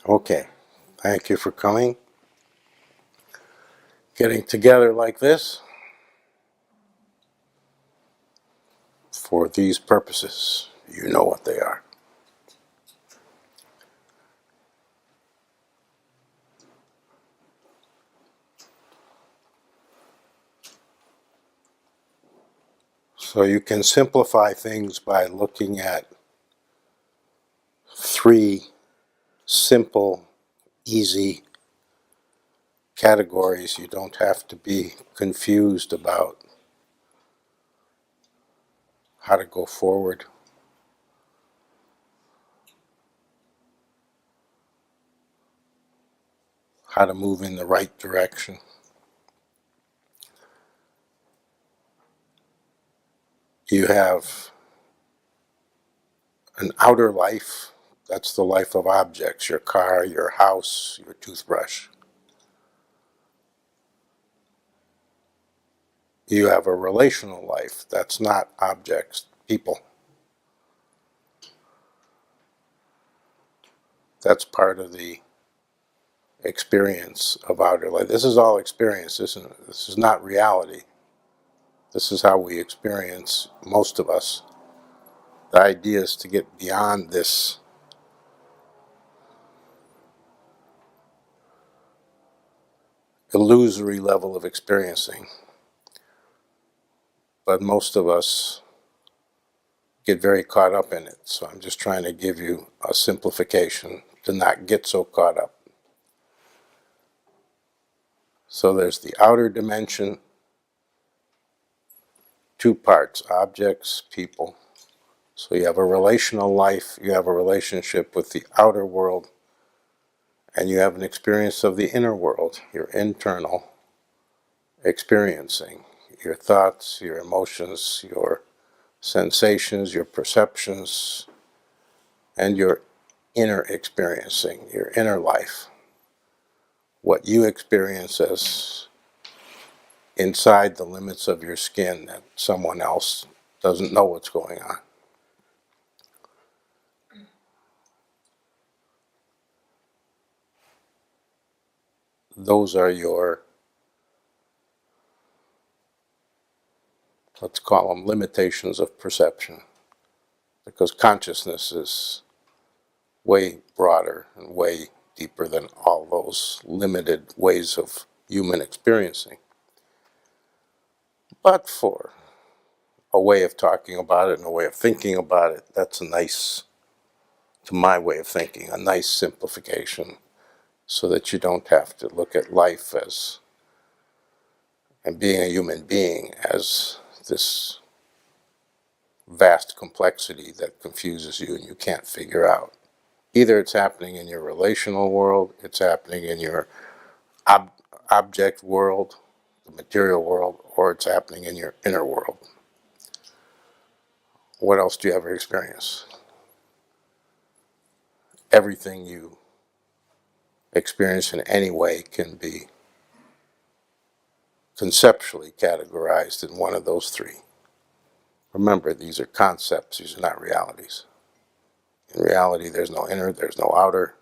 Okay, thank you for coming. Getting together like this for these purposes. You know what they are. So you can simplify things by looking at three simple, easy categories. You don't have to be confused about how to go forward. How to move in the right direction. You have an outer life. That's the life of objects, your car, your house, your toothbrush. You have a relational life. That's not objects, people. That's part of the experience of outer life. This is all experience, isn't it? This is not reality. This is how we experience, most of us. The idea is to get beyond this illusory level of experiencing. But most of us get very caught up in it. So I'm just trying to give you a simplification to not get so caught up. So there's the outer dimension, two parts, objects, people. So you have a relational life, you have a relationship with the outer world, and you have an experience of the inner world, your internal experiencing, your thoughts, your emotions, your sensations, your perceptions, and your inner experiencing, your inner life. What you experience as inside the limits of your skin that someone else doesn't know what's going on. Those are your, let's call them limitations of perception, because consciousness is way broader and way deeper than all those limited ways of human experiencing. But for a way of talking about it and a way of thinking about it, that's a nice, to my way of thinking, a nice simplification, so that you don't have to look at life as, and being a human being, as this vast complexity that confuses you and you can't figure out. Either it's happening in your relational world, it's happening in your object world, the material world, or it's happening in your inner world. What else do you ever experience? Everything you experience in any way can be conceptually categorized in one of those three. Remember, these are concepts, these are not realities. In reality, there's no inner, there's no outer.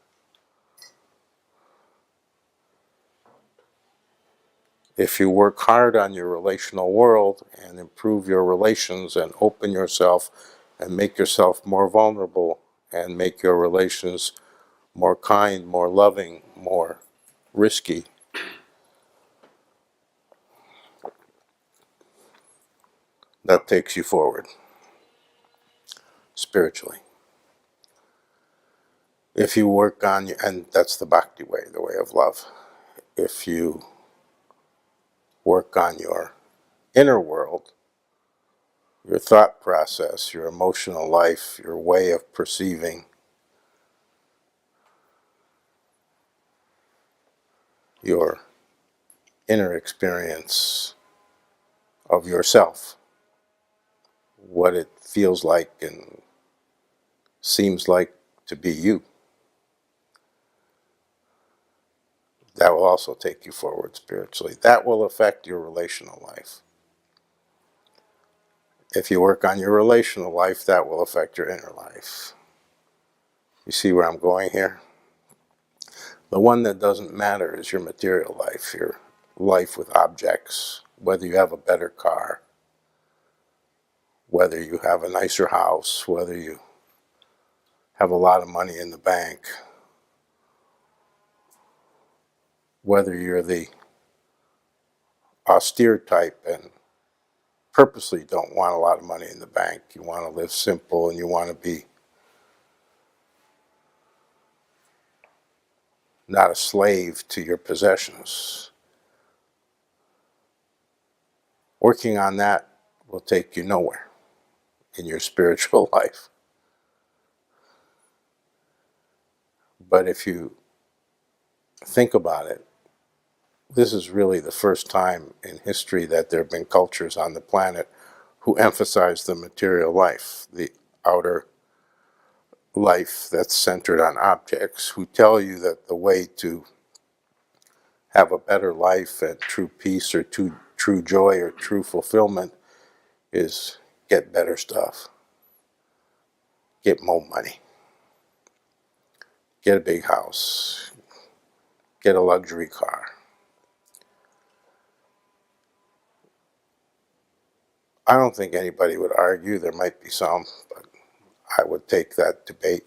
If you work hard on your relational world and improve your relations and open yourself and make yourself more vulnerable and make your relations more kind, more loving, more risky, that takes you forward spiritually. If you work on, and that's the bhakti way, the way of love. If you work on your inner world, your thought process, your emotional life, your way of perceiving, your inner experience of yourself, what it feels like and seems like to be you, that will also take you forward spiritually. That will affect your relational life. If you work on your relational life, that will affect your inner life. You see where I'm going here? The one that doesn't matter is your material life, your life with objects, whether you have a better car, whether you have a nicer house, whether you have a lot of money in the bank, whether you're the austere type and purposely don't want a lot of money in the bank. You want to live simple and you want to be not a slave to your possessions. Working on that will take you nowhere in your spiritual life. But if you think about it, this is really the first time in history that there have been cultures on the planet who emphasize the material life, the outer life that's centered on objects, who tell you that the way to have a better life and true peace or true joy or true fulfillment is get better stuff, get more money, get a big house, get a luxury car. I don't think anybody would argue, there might be some, but I would take that debate,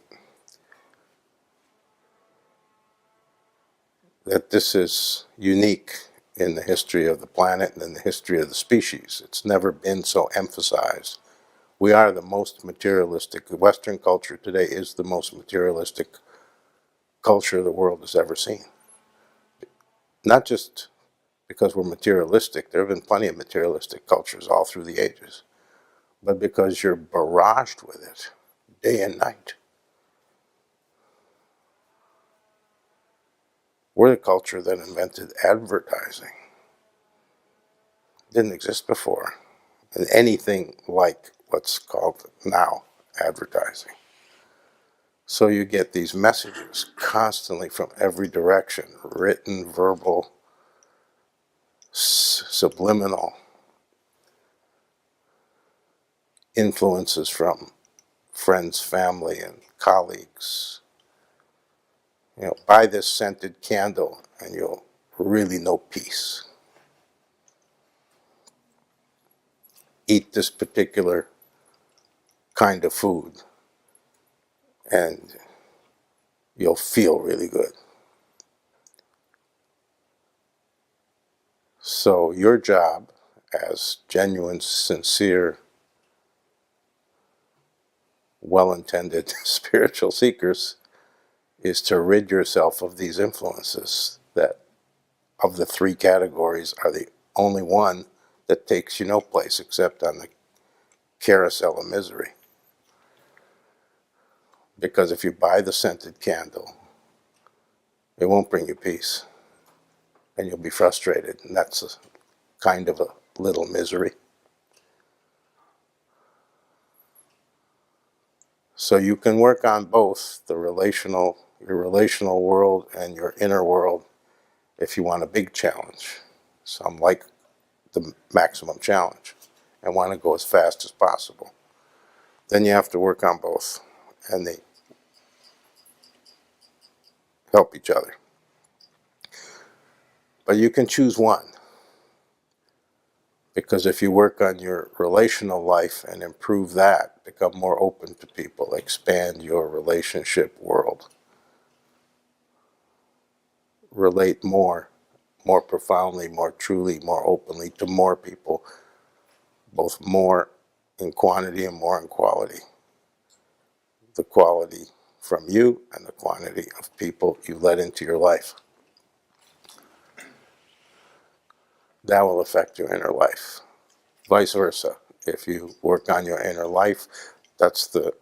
that this is unique in the history of the planet and in the history of the species. It's never been so emphasized. We are the most materialistic. The Western culture today is the most materialistic culture the world has ever seen. Not just because we're materialistic. There have been plenty of materialistic cultures all through the ages. But because you're barraged with it day and night. We're the culture that invented advertising. It didn't exist before. And anything like what's called now advertising. So you get these messages constantly from every direction, written, verbal, subliminal, influences from friends, family, and colleagues. You know, buy this scented candle and you'll really know peace. Eat this particular kind of food and you'll feel really good. So your job as genuine, sincere, well-intended spiritual seekers is to rid yourself of these influences that, of the three categories, are the only one that takes you no place except on the carousel of misery. Because if you buy the scented candle, it won't bring you peace. And you'll be frustrated, and that's a kind of a little misery. So you can work on both your relational world and your inner world if you want a big challenge. Some like the maximum challenge and want to go as fast as possible. Then you have to work on both, and they help each other. But you can choose one, because if you work on your relational life and improve that, become more open to people, expand your relationship world, relate more profoundly, more truly, more openly to more people, both more in quantity and more in quality. The quality from you and the quantity of people you let into your life. That will affect your inner life. Vice versa. If you work on your inner life, that's the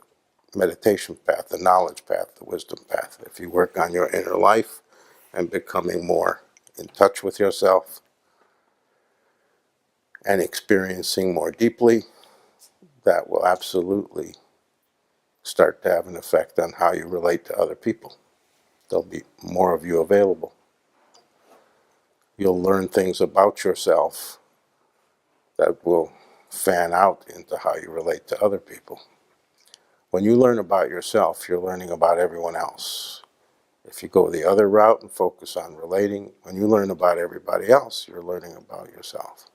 meditation path, the knowledge path, the wisdom path. If you work on your inner life and becoming more in touch with yourself and experiencing more deeply, that will absolutely start to have an effect on how you relate to other people. There'll be more of you available. You'll learn things about yourself that will fan out into how you relate to other people. When you learn about yourself, you're learning about everyone else. If you go the other route and focus on relating, when you learn about everybody else, you're learning about yourself.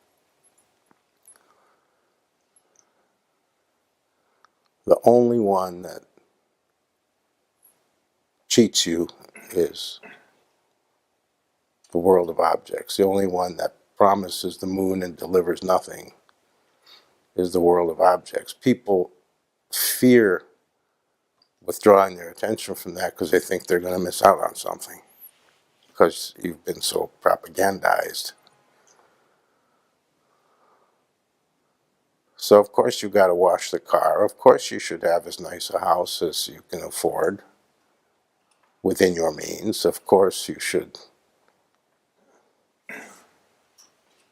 The only one that cheats you is the world of objects. The only one that promises the moon and delivers nothing is the world of objects. People fear withdrawing their attention from that because they think they're going to miss out on something because you've been so propagandized. So of course you got to wash the car. Of course you should have as nice a house as you can afford within your means. Of course you should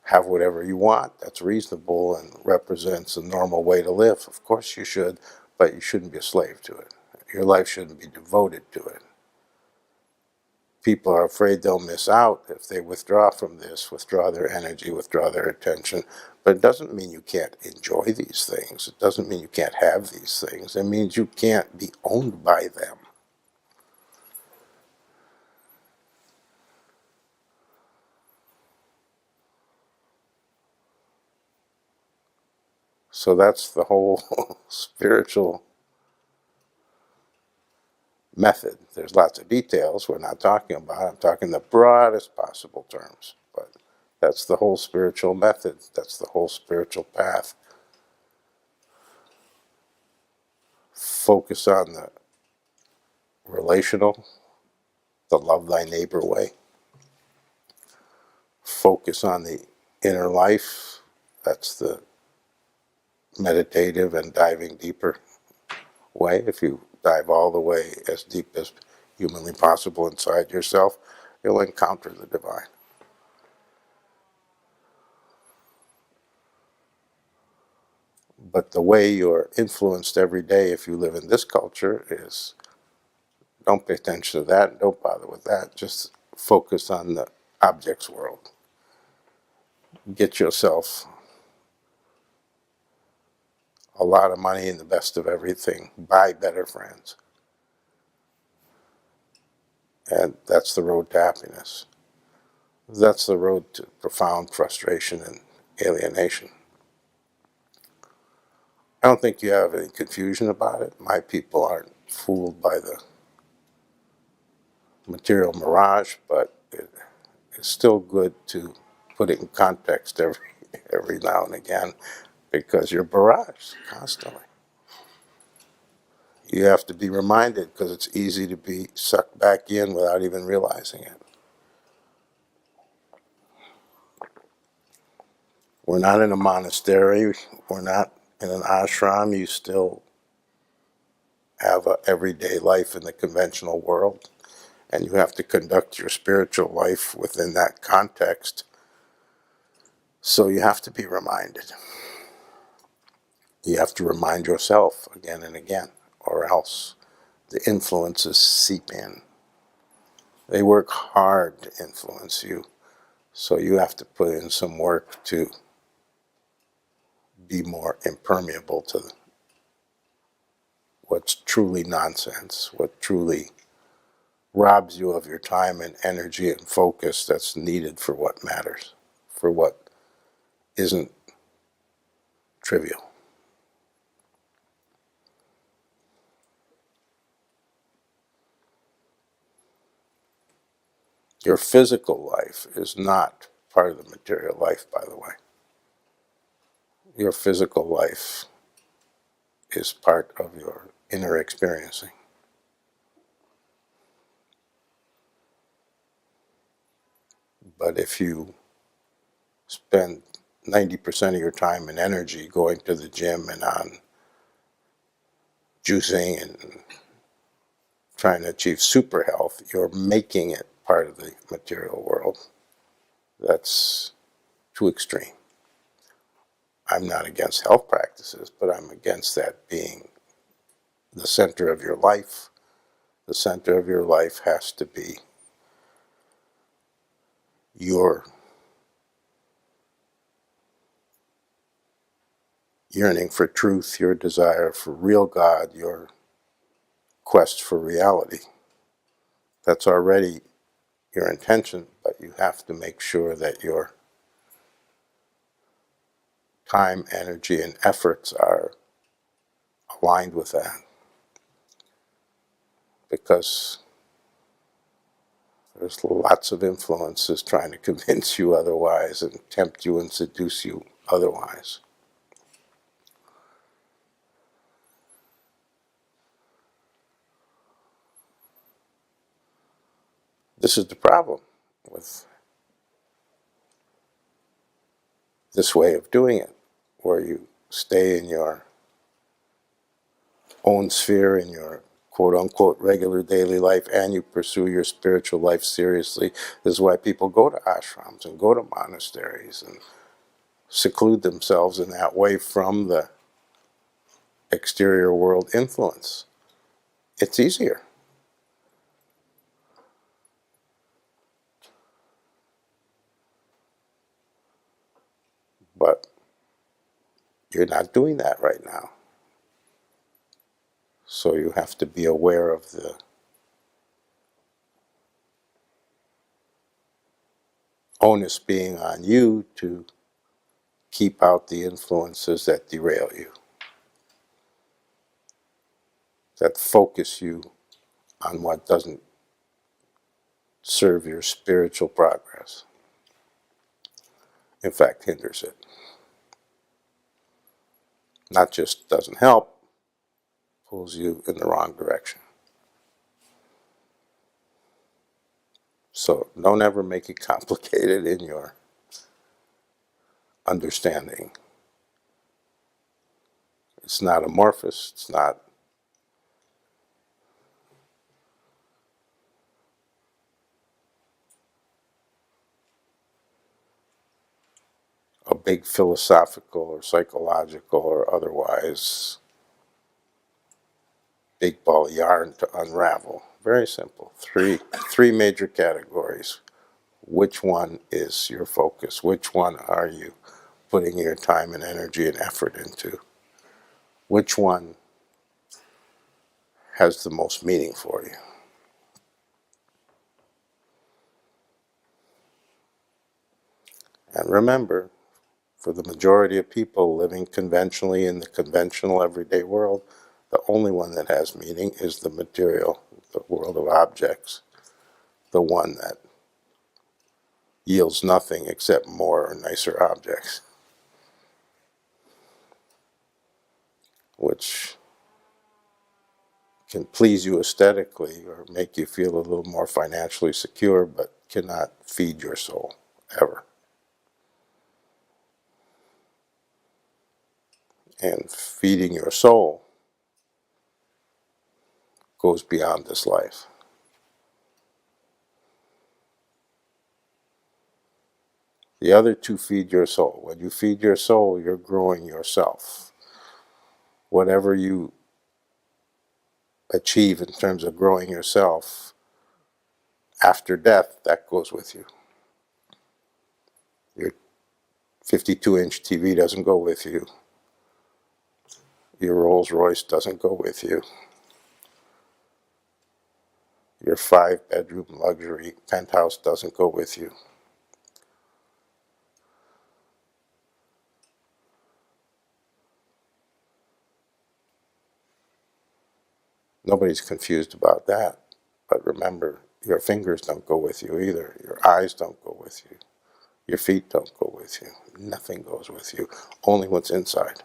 have whatever you want that's reasonable and represents a normal way to live. Of course you should, but you shouldn't be a slave to it. Your life shouldn't be devoted to it. People are afraid they'll miss out if they withdraw from this, withdraw their energy, withdraw their attention. But it doesn't mean you can't enjoy these things. It doesn't mean you can't have these things. It means you can't be owned by them. So that's the whole spiritual method. There's lots of details we're not talking about. I'm talking the broadest possible terms. But that's the whole spiritual method. That's the whole spiritual path. Focus on the relational, the love thy neighbor way. Focus on the inner life. That's the meditative and diving deeper way. If you dive all the way as deep as humanly possible inside yourself, you'll encounter the divine. But the way you're influenced every day if you live in this culture is don't pay attention to that, don't bother with that, just focus on the objects world. Get yourself a lot of money and the best of everything. Buy better friends. And that's the road to happiness. That's the road to profound frustration and alienation. I don't think you have any confusion about it. My people aren't fooled by the material mirage, but it's still good to put it in context every now and again because you're barraged constantly. You have to be reminded because it's easy to be sucked back in without even realizing it. We're not in a monastery. We're not in an ashram. You still have an everyday life in the conventional world, and you have to conduct your spiritual life within that context. So you have to be reminded. You have to remind yourself again and again, or else the influences seep in. They work hard to influence you, so you have to put in some work to be more impermeable to what's truly nonsense, what truly robs you of your time and energy and focus that's needed for what matters, for what isn't trivial. Your physical life is not part of the material life, by the way. Your physical life is part of your inner experiencing. But if you spend 90% of your time and energy going to the gym and on juicing and trying to achieve super health, you're making it part of the material world. That's too extreme. I'm not against health practices, but I'm against that being the center of your life. The center of your life has to be your yearning for truth, your desire for real God, your quest for reality. That's already your intention, but you have to make sure that your time, energy, and efforts are aligned with that. Because there's lots of influences trying to convince you otherwise and tempt you and seduce you otherwise. This is the problem with this way of doing it, where you stay in your own sphere, in your quote-unquote regular daily life, and you pursue your spiritual life seriously. This is why people go to ashrams and go to monasteries and seclude themselves in that way from the exterior world influence. It's easier. But you're not doing that right now. So you have to be aware of the onus being on you to keep out the influences that derail you, that focus you on what doesn't serve your spiritual progress. In fact, hinders it. Not just doesn't help, pulls you in the wrong direction. So don't ever make it complicated in your understanding. It's not amorphous, it's not a big philosophical or psychological or otherwise big ball of yarn to unravel. Very simple. Three major categories. Which one is your focus? Which one are you putting your time and energy and effort into? Which one has the most meaning for you? And remember, for the majority of people living conventionally in the conventional everyday world, the only one that has meaning is the material, the world of objects, the one that yields nothing except more or nicer objects, which can please you aesthetically or make you feel a little more financially secure, but cannot feed your soul, ever. And feeding your soul goes beyond this life. The other two feed your soul. When you feed your soul, you're growing yourself. Whatever you achieve in terms of growing yourself after death, that goes with you. Your 52-inch TV doesn't go with you. Your Rolls Royce doesn't go with you. Your 5-bedroom luxury penthouse doesn't go with you. Nobody's confused about that. But remember, your fingers don't go with you either. Your eyes don't go with you. Your feet don't go with you. Nothing goes with you. Only what's inside.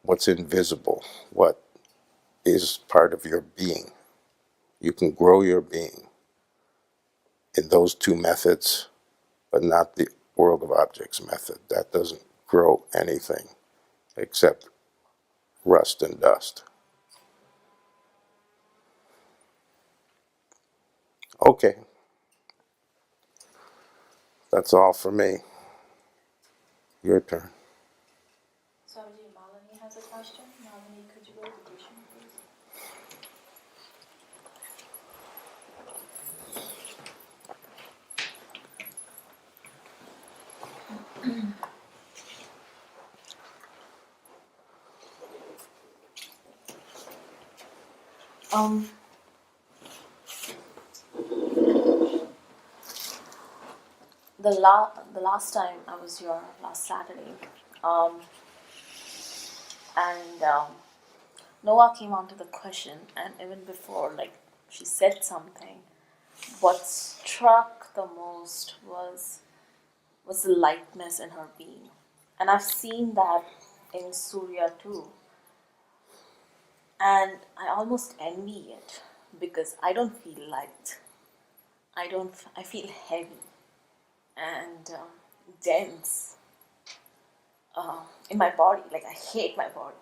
What's invisible. What is part of your being. You can grow your being in those two methods, but not the world of objects method. That doesn't grow anything except rust and dust. Okay, that's all for me. Your turn. Swamiji, Malini has a question. Malini, could you go to Krishna, please? the last time I was here, last Saturday, um, and Noah came onto the question, and even before, like, she said something. What struck the most was the lightness in her being, and I've seen that in Surya too. And I almost envy it because I don't feel light. I feel heavy and dense in my body. Like, I hate my body.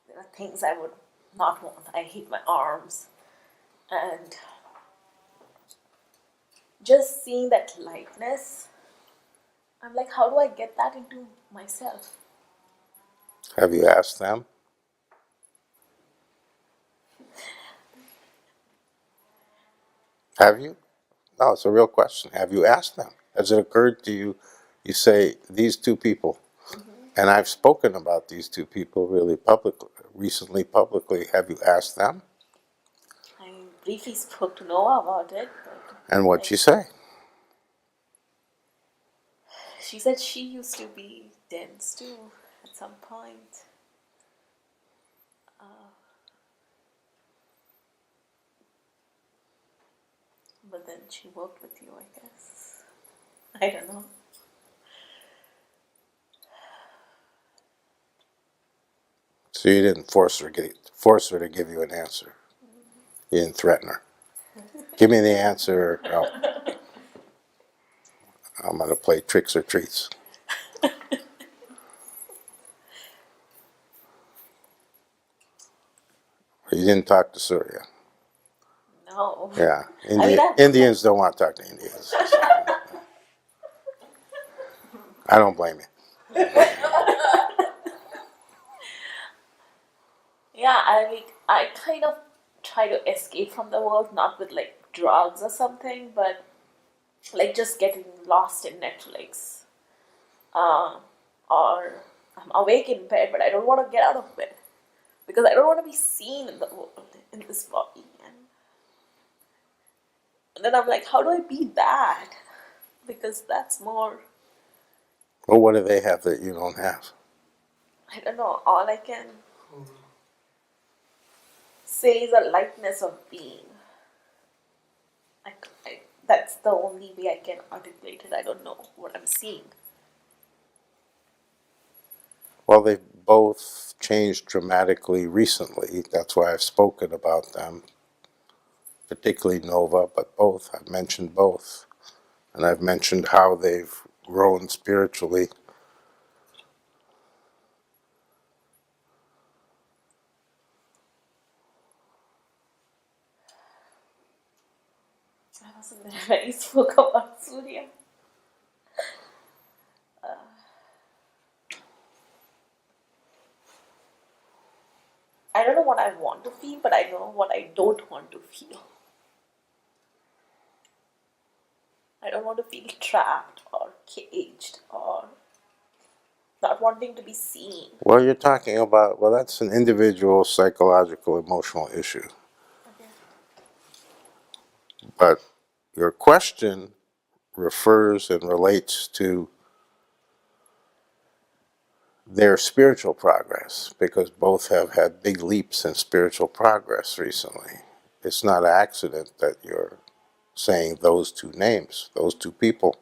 There are things I would not want. I hate my arms. And just seeing that lightness, I'm like, how do I get that into myself? Have you asked them? Have you? No, it's a real question. Have you asked them? Has it occurred to you? You say, these two people, and I've spoken about these two people really recently publicly. Have you asked them? I briefly spoke to Noah about it, but And what'd you say? she said she used to be dense too at some point. But then she worked with you, I guess. I don't know. So you didn't force her to give you an answer. You didn't threaten her. Give me the answer. Or I'm going to play tricks or treats. You didn't talk to Surya. No. Yeah, I mean, Indians don't want to talk to Indians. So. I don't blame you. yeah, I kind of try to escape from the world, not with like drugs or something, but like just getting lost in Netflix. Or I'm awake in bed, but I don't want to get out of bed because I don't want to be seen in the world, in this body. And then I'm like, how do I be that? Because that's more, Well, what do they have that you don't have? I don't know, all I can say is a lightness of being. That's the only way I can articulate it. I don't know what I'm seeing. Well, they've both changed dramatically recently. That's why I've spoken about them, particularly Nova, but both. I've mentioned both. And I've mentioned how they've grown spiritually. I wasn't there when you spoke about Surya. I don't know what I want to feel, but I know what I don't want to feel. I don't want to feel trapped or caged or not wanting to be seen. Well, you're talking about, well, that's an individual psychological emotional issue. Okay. But your question refers and relates to their spiritual progress, because both have had big leaps in spiritual progress recently. It's not an accident that you're saying those two names, those two people.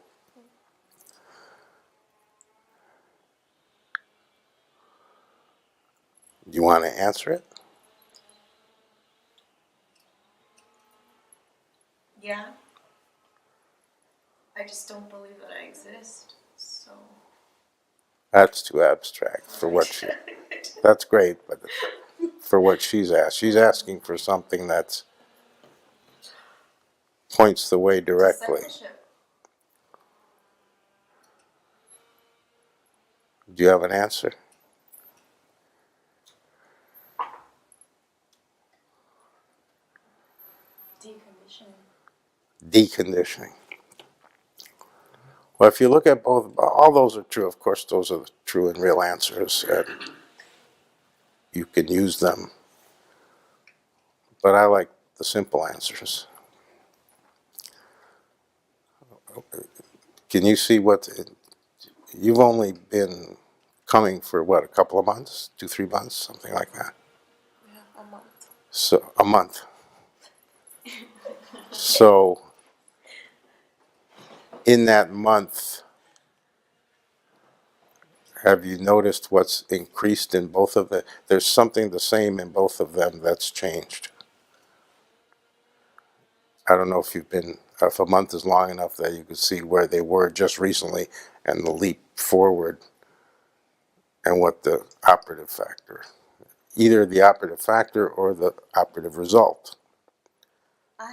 Do you want to answer it? Yeah. I just don't believe that I exist. So. That's too abstract for what she. That's great, but for what she's asked, she's asking for something that points the way directly. Do you have an answer? Deconditioning. Well, if you look at both, all those are true. Of course, those are true and real answers, and you can use them. But I like the simple answers. Can you see what, you've only been coming for what, a couple of months, 2, 3 months, something like that? Yeah, a month. So, a month. So, in that month, have you noticed what's increased in both of them? There's something the same in both of them that's changed. I don't know if a month is long enough that you could see where they were just recently and the leap forward and what the operative factor, either the operative factor or the operative result. I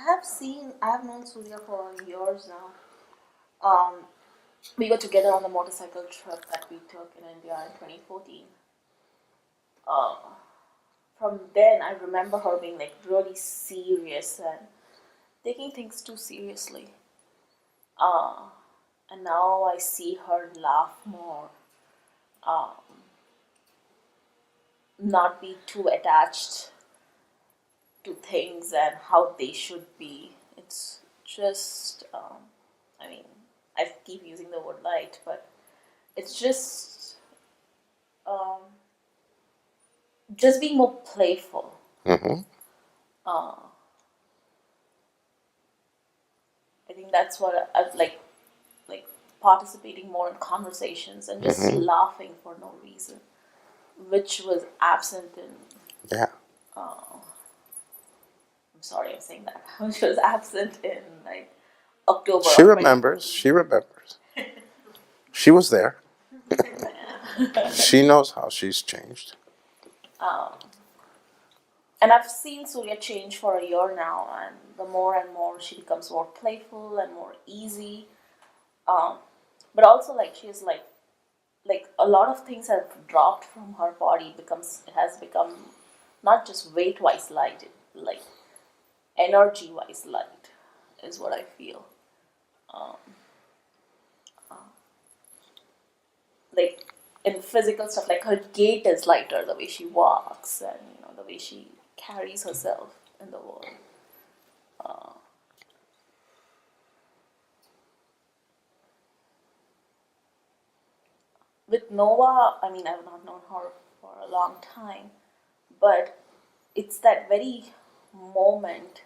have known Surya for years now. Um, we were together on the motorcycle trip that we took in India in 2014. Uh, from then, I remember her being like really serious and taking things too seriously. Uh, and now I see her laugh more, um, not be too attached to things and how they should be. It's just, I mean, I keep using the word light, but it's just being more playful. Mm-hmm. Uh, I think that's what I've like participating more in conversations and just Mm-hmm. laughing for no reason, which was absent in. Yeah. I'm sorry, I'm saying that. Which was absent in like October She of remembers. 2014. She remembers. She was there. She knows how she's changed. Um, and I've seen Surya change for a year now, and the more and more she becomes more playful and more easy. Um, but also like she's like a lot of things have dropped from her body. It has become not just weight wise light, like energy wise light is what I feel. Um, like in physical stuff, like her gait is lighter, the way she walks, and the way she carries herself in the world. With Nova, I mean, I've not known her for a long time, but it's that very moment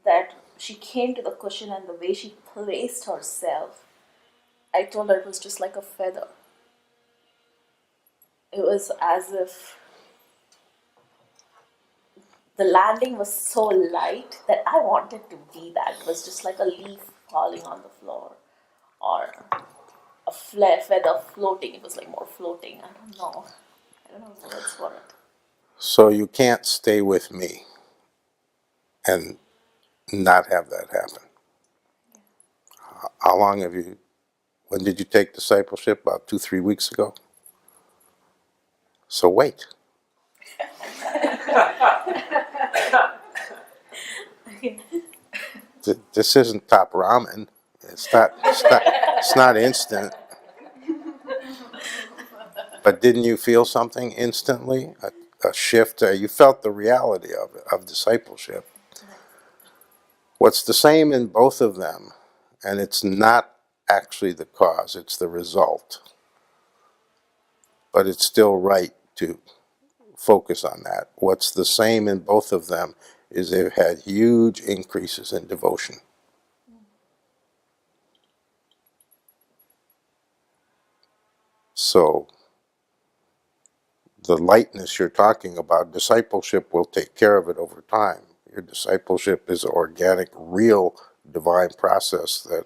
that she came to the cushion and the way she placed herself. I told her it was just like a feather. It was as if the landing was so light that I wanted to be that. It was just like a leaf falling on the floor or a feather floating. It was like more floating. I don't know. I don't know the words for it. So you can't stay with me and not have that happen. How long have you, when did you take discipleship? About 2, 3 weeks ago? So wait. This isn't top ramen. It's not instant. But didn't you feel something instantly? A shift? You felt the reality of it, of discipleship. What's the same in both of them, and it's not actually the cause, it's the result. But it's still right to focus on that. What's the same in both of them is they've had huge increases in devotion. So the lightness you're talking about, discipleship will take care of it over time. Your discipleship is an organic, real divine process that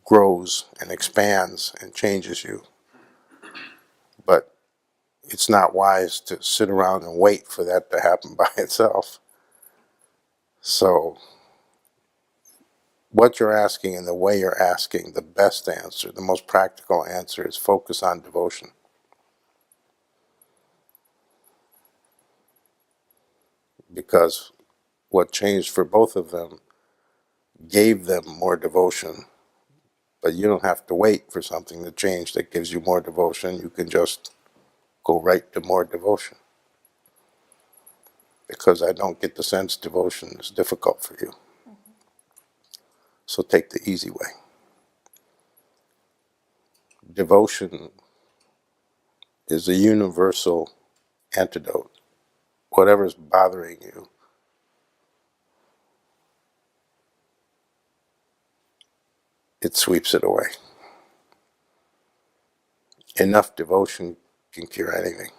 grows and expands and changes you. But it's not wise to sit around and wait for that to happen by itself. So what you're asking and the way you're asking, the best answer, the most practical answer is focus on devotion. Because what changed for both of them gave them more devotion. But you don't have to wait for something to change that gives you more devotion. You can just go right to more devotion. Because I don't get the sense devotion is difficult for you. So take the easy way. Devotion is a universal antidote. Whatever's bothering you, it sweeps it away. Enough devotion can cure anything.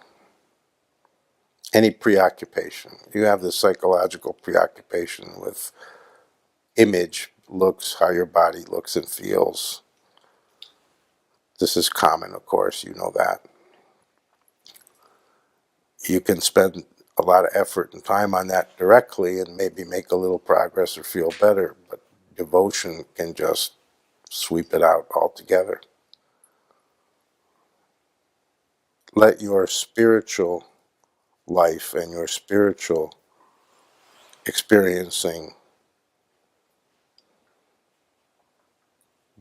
Any preoccupation. You have this psychological preoccupation with image, looks, how your body looks and feels. This is common, of course, you know that. You can spend a lot of effort and time on that directly and maybe make a little progress or feel better, but devotion can just sweep it out altogether. Let your spiritual life and your spiritual experiencing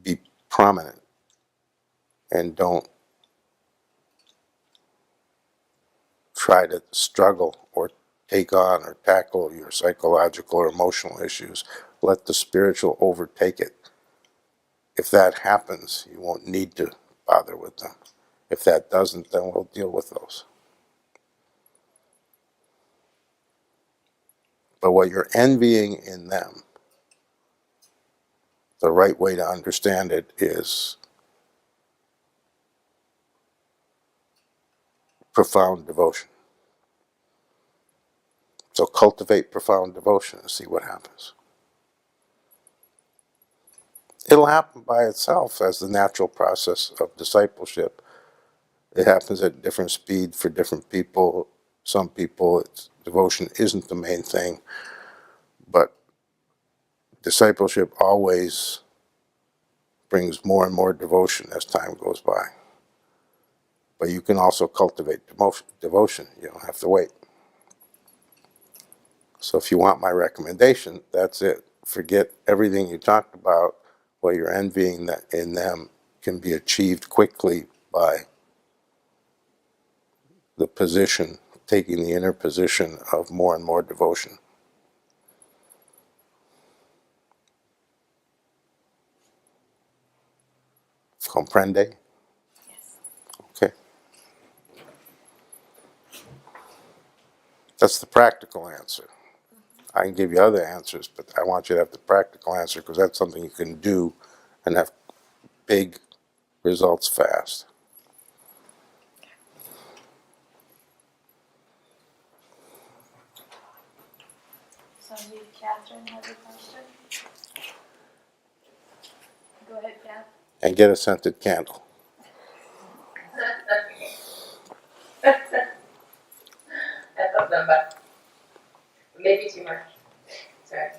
be prominent, and don't try to struggle or take on or tackle your psychological or emotional issues. Let the spiritual overtake it. If that happens, you won't need to bother with them. If that doesn't, then we'll deal with those. But what you're envying in them, the right way to understand it is profound devotion. So cultivate profound devotion and see what happens. It'll happen by itself as the natural process of discipleship. It happens at different speed for different people. Some people, devotion isn't the main thing, but discipleship always brings more and more devotion as time goes by. But you can also cultivate devotion. You don't have to wait. So if you want my recommendation, that's it. Forget everything you talked about. What you're envying that in them can be achieved quickly by the position, taking the inner position of more and more devotion. Comprende? Yes. Okay. That's the practical answer. I can give you other answers, but I want you to have the practical answer because that's something you can do and have big results fast. So, Catherine has a question. Go ahead, Kath. And get a scented candle. I love them, but maybe too much. Sorry.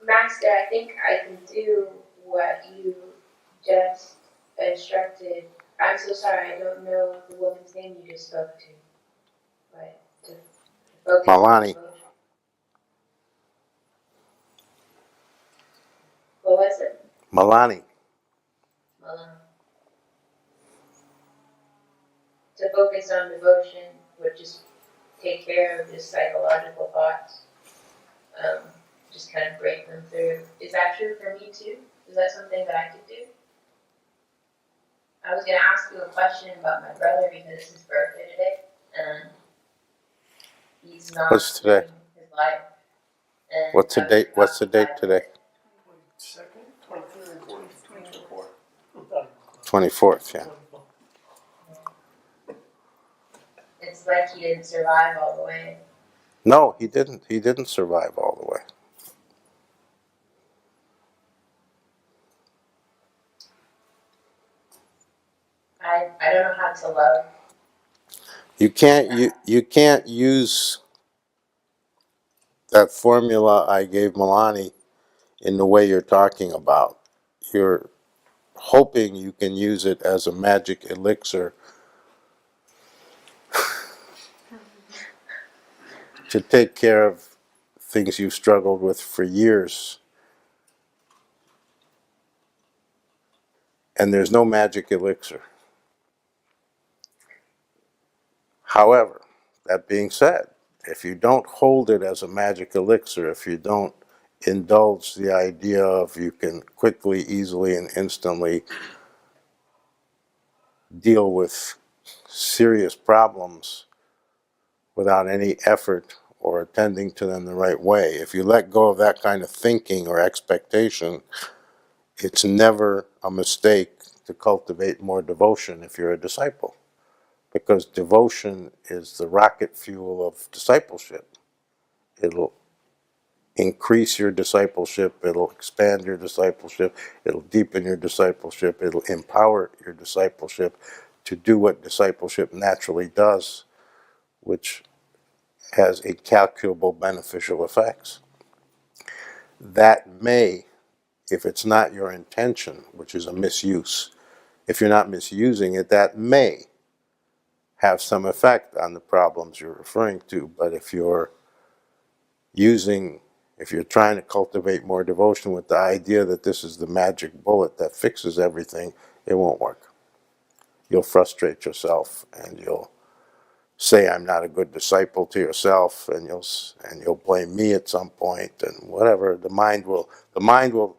Master, I think I can do what you just instructed. I'm so sorry, I don't know the woman's name you just spoke to. But to focus Malani. on devotion. What was it? Malani. Malone. To focus on devotion would just take care of the psychological thoughts. Just kind of break them through. Is that true for me too? Is that something that I could do? I was going to ask you a question about my brother because it's his birthday today, and he's not What's today? living his life. And What's the date? What's the date today? 24th, yeah. It's like he didn't survive all the way. No, he didn't. He didn't survive all the way. I don't know how to love. You can't use that formula I gave Milani in the way you're talking about. You're hoping you can use it as a magic elixir to take care of things you've struggled with for years. And there's no magic elixir. However, that being said, if you don't hold it as a magic elixir, if you don't indulge the idea of you can quickly, easily, and instantly deal with serious problems without any effort or attending to them the right way. If you let go of that kind of thinking or expectation, it's never a mistake to cultivate more devotion if you're a disciple, because devotion is the rocket fuel of discipleship. It'll increase your discipleship, it'll expand your discipleship, it'll deepen your discipleship, it'll empower your discipleship to do what discipleship naturally does, which has incalculable beneficial effects. That may, if it's not your intention, which is a misuse, if you're not misusing it, that may have some effect on the problems you're referring to. But if you're trying to cultivate more devotion with the idea that this is the magic bullet that fixes everything, it won't work. You'll frustrate yourself, and you'll say I'm not a good disciple to yourself, and you'll blame me at some point, and whatever. The mind will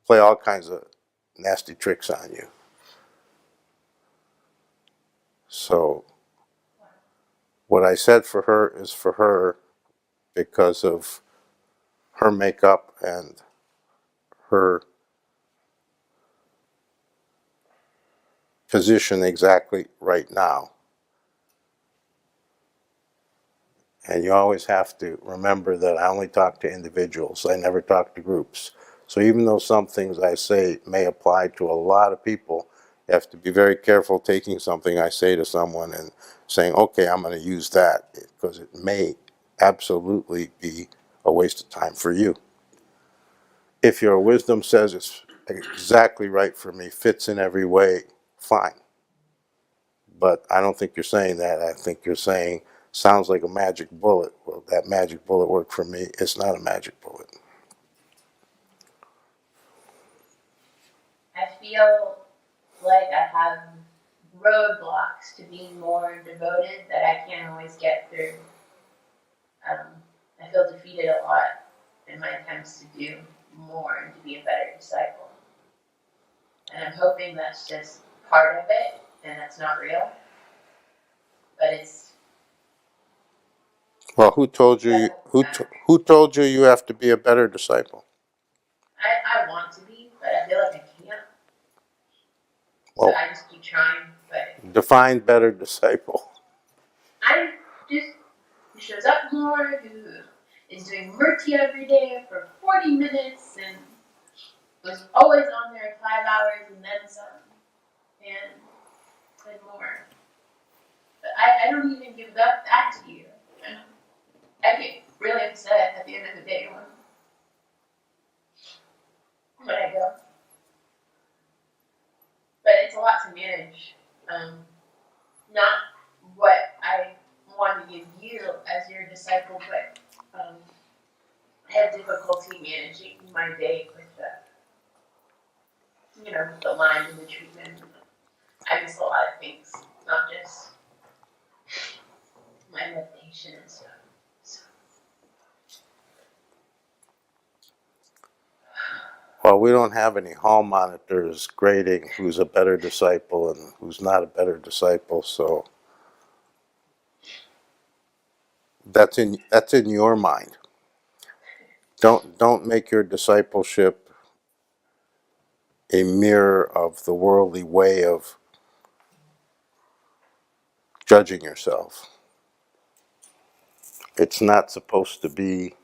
play all kinds of nasty tricks on you. So what I said for her is for her, because of her makeup and her position exactly right now. And you always have to remember that I only talk to individuals. I never talk to groups. So even though some things I say may apply to a lot of people, you have to be very careful taking something I say to someone and saying, okay, I'm going to use that, because it may absolutely be a waste of time for you. If your wisdom says it's exactly right for me, fits in every way, fine. But I don't think you're saying that. I think you're saying, sounds like a magic bullet. Well, that magic bullet worked for me. It's not a magic bullet. I feel like I have roadblocks to being more devoted that I can't always get through. I feel defeated a lot in my attempts to do more and to be a better disciple. And I'm hoping that's just part of it and that's not real. But it's... Well, who told you you have to be a better disciple? I want to be, but I feel like I can't. Well, so I just keep trying, but... Define better disciple. I'm just who shows up more, who is doing murti every day for 40 minutes and was always on there 5 hours and then some, and more. But I don't even give that to you. And I get really upset at the end of the day when I go. But it's a lot to manage. Not what I want to give you as your disciple, but I have difficulty managing my day with the line and the treatment. I miss a lot of things, not just my meditation and stuff. So. Well, we don't have any hall monitors grading who's a better disciple and who's not a better disciple, so that's in your mind. Don't make your discipleship a mirror of the worldly way of judging yourself. It's not supposed to be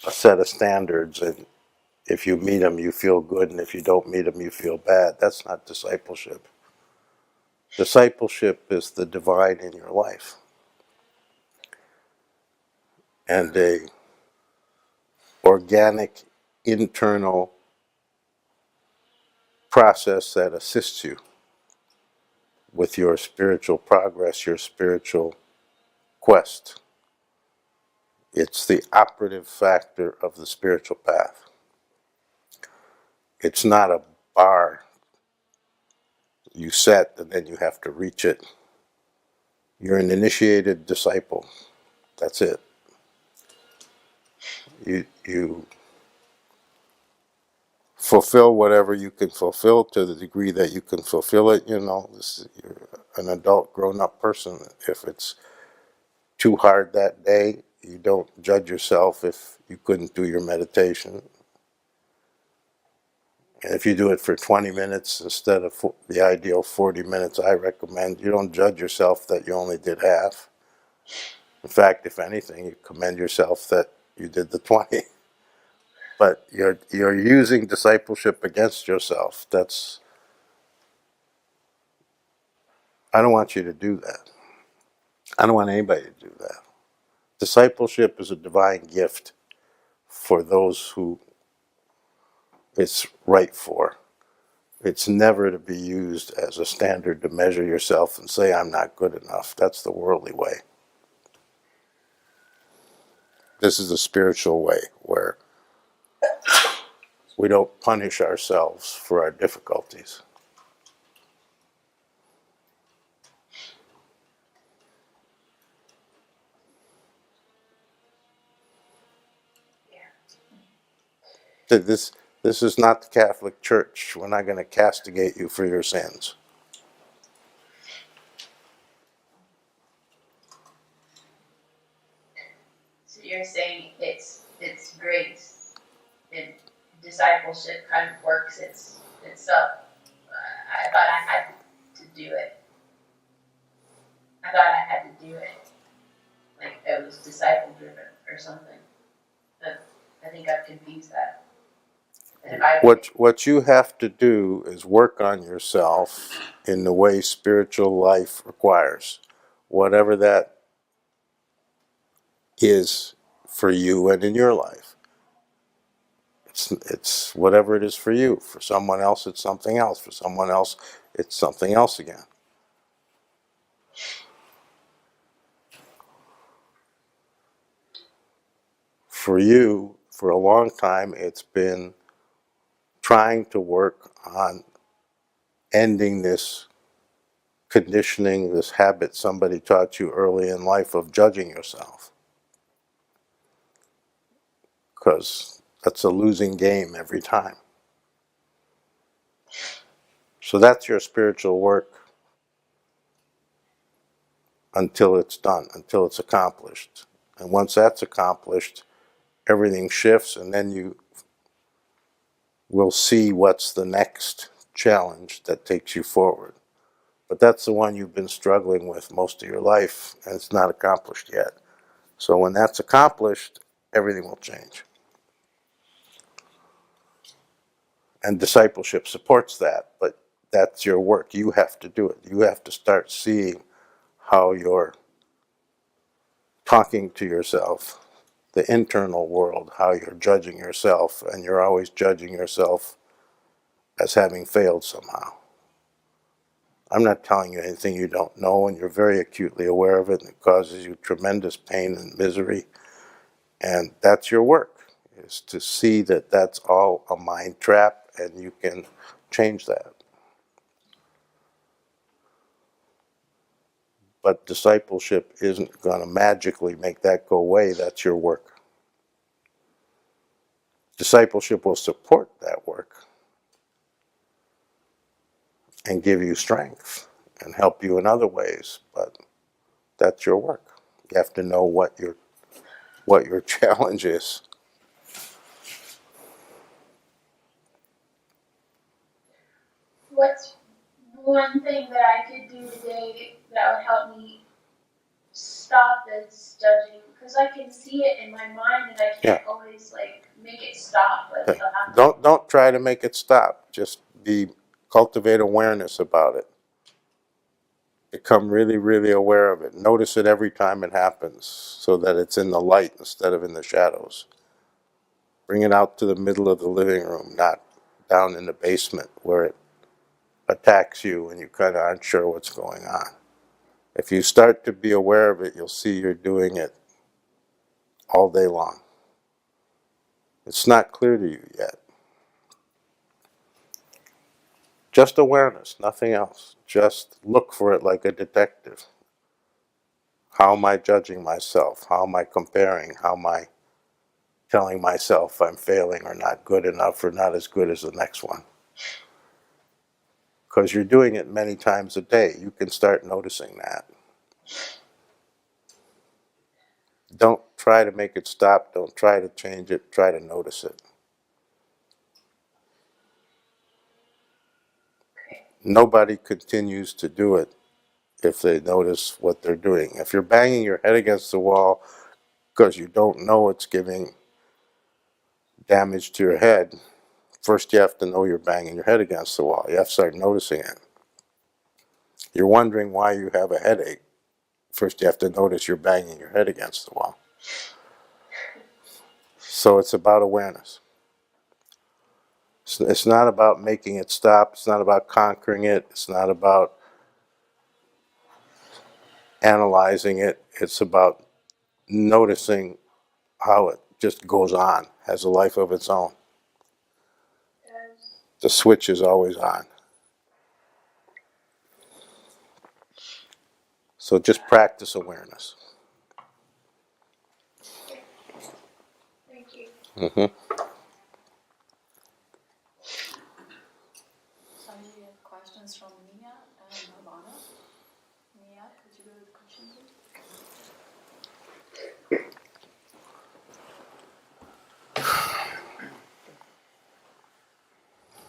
a set of standards, and if you meet them, you feel good, and if you don't meet them, you feel bad. That's not discipleship. Discipleship is the divine in your life, and a organic internal process that assists you with your spiritual progress, your spiritual quest. It's the operative factor of the spiritual path. It's not a bar you set and then you have to reach it. You're an initiated disciple. That's it. You fulfill whatever you can fulfill to the degree that you can fulfill it. You're an adult, grown-up person. If it's too hard that day, you don't judge yourself if you couldn't do your meditation. And if you do it for 20 minutes instead of the ideal 40 minutes I recommend, you don't judge yourself that you only did half. In fact, if anything, you commend yourself that you did the 20. But you're using discipleship against yourself. I don't want you to do that. I don't want anybody to do that. Discipleship is a divine gift for those who it's right for. It's never to be used as a standard to measure yourself and say, I'm not good enough. That's the worldly way. This is the spiritual way, where we don't punish ourselves for our difficulties. This is not the Catholic Church. We're not going to castigate you for your sins. So you're saying it's grace, and discipleship kind of works itself. I thought I had to do it. I thought I had to do it. Like it was disciple driven or something. But I think I've confused that. What you have to do is work on yourself in the way spiritual life requires, whatever that is for you and in your life. It's whatever it is for you. For someone else, it's something else. For someone else, it's something else again. For you, for a long time, it's been trying to work on ending this conditioning, this habit somebody taught you early in life of judging yourself. Because that's a losing game every time. So that's your spiritual work until it's done, until it's accomplished. And once that's accomplished, everything shifts, and then you will see what's the next challenge that takes you forward. But that's the one you've been struggling with most of your life, and it's not accomplished yet. So when that's accomplished, everything will change. And discipleship supports that, but that's your work. You have to do it. You have to start seeing how you're talking to yourself, the internal world, how you're judging yourself, and you're always judging yourself as having failed somehow. I'm not telling you anything you don't know, and you're very acutely aware of it, and it causes you tremendous pain and misery. And that's your work, is to see that that's all a mind trap, and you can change that. But discipleship isn't going to magically make that go away. That's your work. Discipleship will support that work and give you strength and help you in other ways, but that's your work. You have to know what your challenge is. What's one thing that I could do today that would help me stop this judging? Because I can see it in my mind, and I can't always make it stop. Don't try to make it stop. Just cultivate awareness about it. Become really, really aware of it. Notice it every time it happens, so that it's in the light instead of in the shadows. Bring it out to the middle of the living room, not down in the basement where it attacks you and you kind of aren't sure what's going on. If you start to be aware of it, you'll see you're doing it all day long. It's not clear to you yet. Just awareness, nothing else. Just look for it like a detective. How am I judging myself? How am I comparing? How am I telling myself I'm failing or not good enough or not as good as the next one. Because you're doing it many times a day. You can start noticing that. Don't try to make it stop. Don't try to change it. Try to notice it. Nobody continues to do it if they notice what they're doing. If you're banging your head against the wall because you don't know it's giving damage to your head, first you have to know you're banging your head against the wall. You have to start noticing it. You're wondering why you have a headache. First you have to notice you're banging your head against the wall. So it's about awareness. It's not about making it stop. It's not about conquering it. It's not about analyzing it. It's about noticing how it just goes on, has a life of its own. The switch is always on. So just practice awareness. Thank you. Mm-hmm. Any questions from Mia and Nirvana? Mia, could you go to the question, please?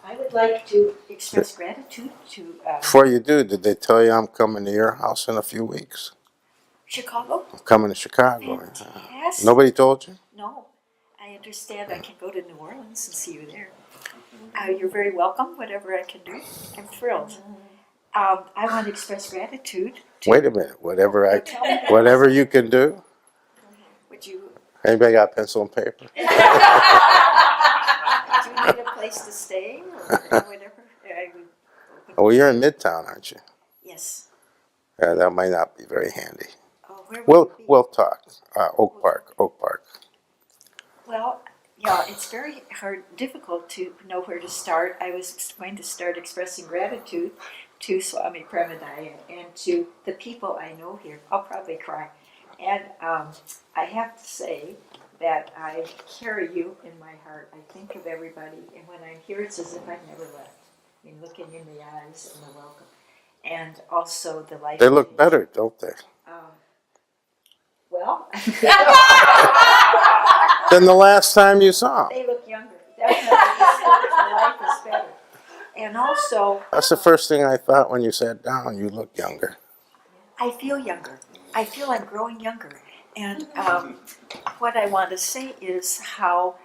I would like to express gratitude to Before you do, did they tell you I'm coming to your house in a few weeks? Chicago. I'm coming to Chicago. Fantastic. Nobody told you? No, I understand I can go to New Orleans and see you there. You're very welcome, whatever I can do. I'm thrilled. I want to express gratitude to... Wait a minute. Tell me. Whatever you can do. Would you... Anybody got pencil and paper? Do you need a place to stay or whatever? Oh, you're in Midtown, aren't you? Yes. That might not be very handy. Oh, where would it be? We'll talk. Oak Park. Well, yeah, it's very difficult to know where to start. I was going to start expressing gratitude to Swami Premodaya and to the people I know here. I'll probably cry. And I have to say that I carry you in my heart. I think of everybody, and when I'm here, it's as if I've never left. I mean, looking in the eyes and the welcome. And also the life. They look better, don't they? Well, than the last time you saw them. They look younger. Definitely, the life is better. And also, That's the first thing I thought when you sat down. You look younger. I feel younger. I feel I'm growing younger. And what I want to say is how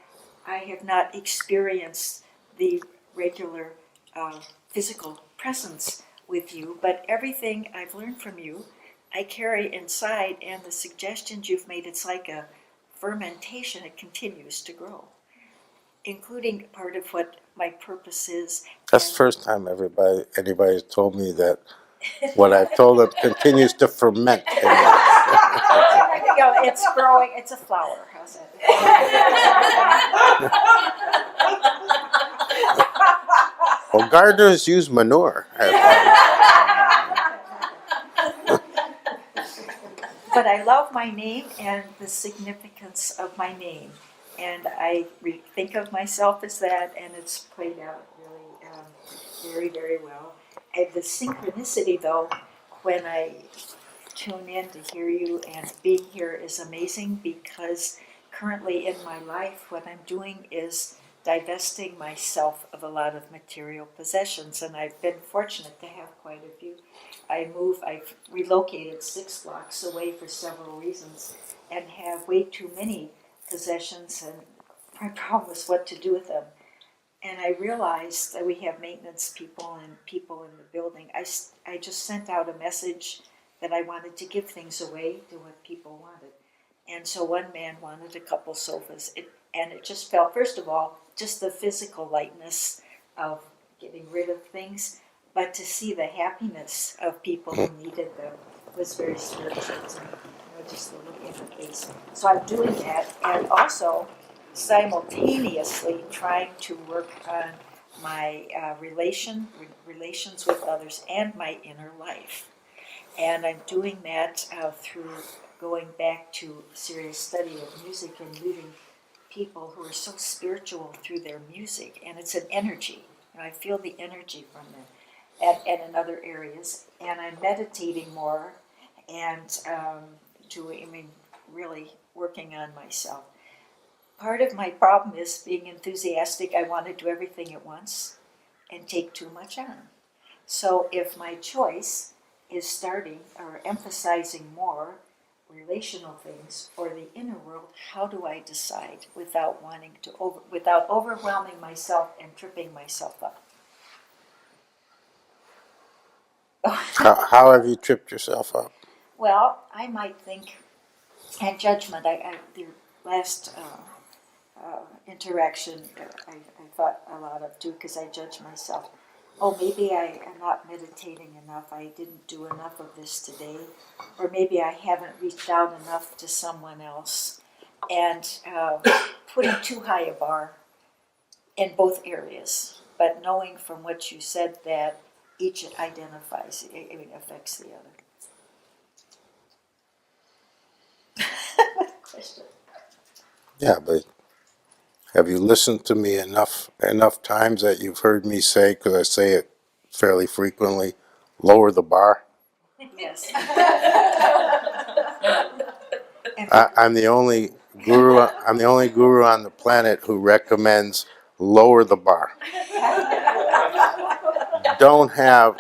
I have not experienced the regular physical presence with you, but everything I've learned from you, I carry inside, and the suggestions you've made, it's like a fermentation. It continues to grow, including part of what my purpose is. That's the first time anybody's told me that what I've told them continues to ferment. It's growing. It's a flower. How's that? Well, gardeners use manure. But I love my name and the significance of my name. And I think of myself as that, and it's played out really very, very well. And the synchronicity, though, when I tune in to hear you and being here is amazing, because currently in my life, what I'm doing is divesting myself of a lot of material possessions, and I've been fortunate to have quite a few. I've relocated 6 blocks away for several reasons and have way too many possessions, and my problem was what to do with them. And I realized that we have maintenance people and people in the building. I just sent out a message that I wanted to give things away to what people wanted. And so one man wanted a couple sofas. And it just felt, first of all, just the physical lightness of getting rid of things, but to see the happiness of people who needed them was very spiritual to me. Just the look in the face. So I'm doing that, and also simultaneously trying to work on my relations with others and my inner life. And I'm doing that through going back to serious study of music and reading people who are so spiritual through their music, and it's an energy. I feel the energy from them, and in other areas. And I'm meditating more, and really working on myself. Part of my problem is being enthusiastic. I want to do everything at once and take too much on. So if my choice is starting or emphasizing more relational things or the inner world, how do I decide without without overwhelming myself and tripping myself up? How have you tripped yourself up? Well, I might think at judgment. The last interaction I thought a lot of too, because I judge myself. Oh, maybe I am not meditating enough. I didn't do enough of this today. Or maybe I haven't reached out enough to someone else. And putting too high a bar in both areas. But knowing from what you said that each identifies, affects the other. Question. Yeah, but have you listened to me enough times that you've heard me say, because I say it fairly frequently, lower the bar? Yes. I'm the only guru. I'm the only guru on the planet who recommends lower the bar. Don't have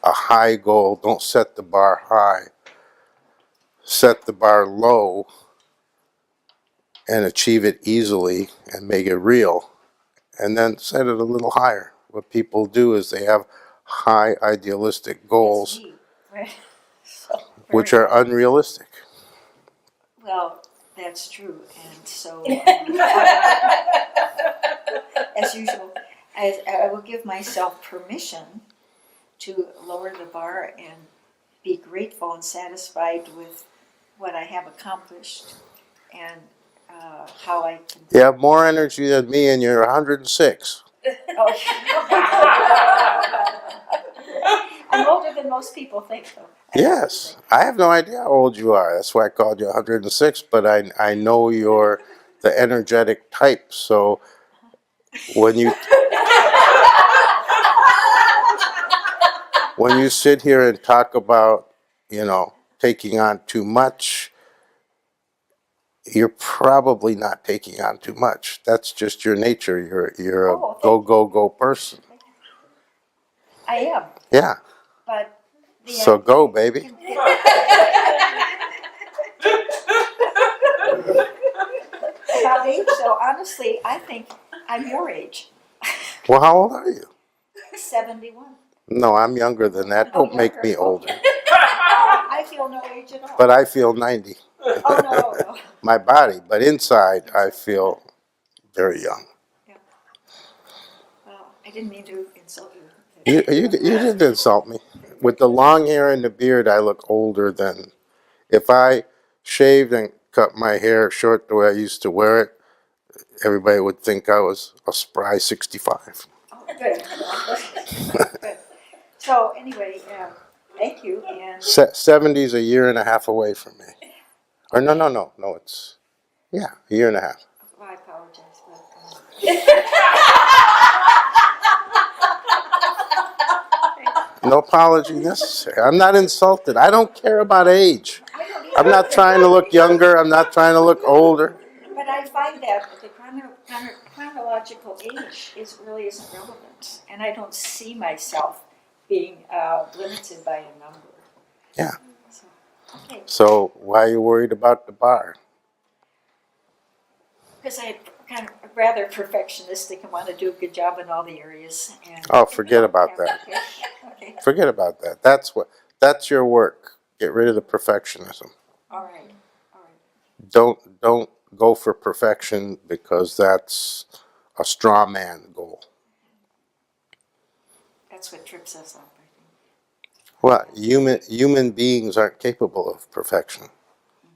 a high goal. Don't set the bar high. Set the bar low and achieve it easily and make it real, and then set it a little higher. What people do is they have high idealistic goals, So, which are unrealistic. well, that's true, and so as usual, I will give myself permission to lower the bar and be grateful and satisfied with what I have accomplished and how I can. You have more energy than me, and you're 106. I'm older than most people think, though. Yes, I have no idea how old you are. That's why I called you 106. But I know you're the energetic type. So when you sit here and talk about, taking on too much, you're probably not taking on too much. That's just your nature. You're a go person. I am. Yeah. But so go, baby. About age, so honestly, I think I'm your age. Well, how old are you? 71. No, I'm younger than that. Don't make me older. I feel no age at all. But I feel 90. Oh, no. My body, but inside I feel very young. Yeah. Well, I didn't mean to insult you. You didn't insult me. With the long hair and the beard, I look older than... If I shaved and cut my hair short the way I used to wear it, everybody would think I was a spry 65. Oh, good. Good. So anyway, thank you. And 70's a year and a half away from me. Or no, it's... Yeah, a year and a half. Well, I apologize. No apology necessary. I'm not insulted. I don't care about age. I'm not trying to look younger. I'm not trying to look older. But I find that the chronological age really isn't relevant. And I don't see myself being limited by a number. Yeah. Okay. So why are you worried about the bar? Because I'm kind of rather perfectionistic and want to do a good job in all the areas. And Forget about that. Okay. Forget about that. That's your work. Get rid of the perfectionism. All right. Don't go for perfection, because that's a straw man goal. That's what trips us up, I think. Well, human beings aren't capable of perfection.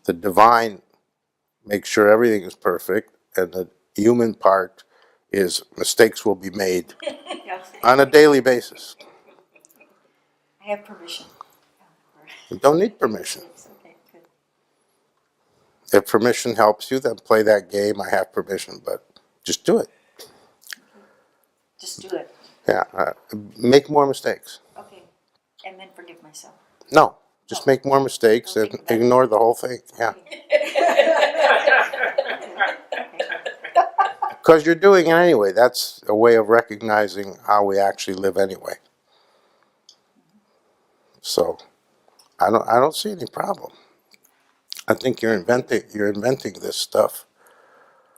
The divine makes sure everything is perfect, and the human part is mistakes will be made on a daily basis. I have permission. You don't need permission. Okay, good. If permission helps you, then play that game. I have permission, but just do it. Just do it. Yeah, make more mistakes. Okay. And then forgive myself. No, just make more mistakes and Okay. ignore the whole thing. Yeah, because you're doing it anyway. That's a way of recognizing how we actually live anyway. So I don't see any problem. I think you're inventing this stuff.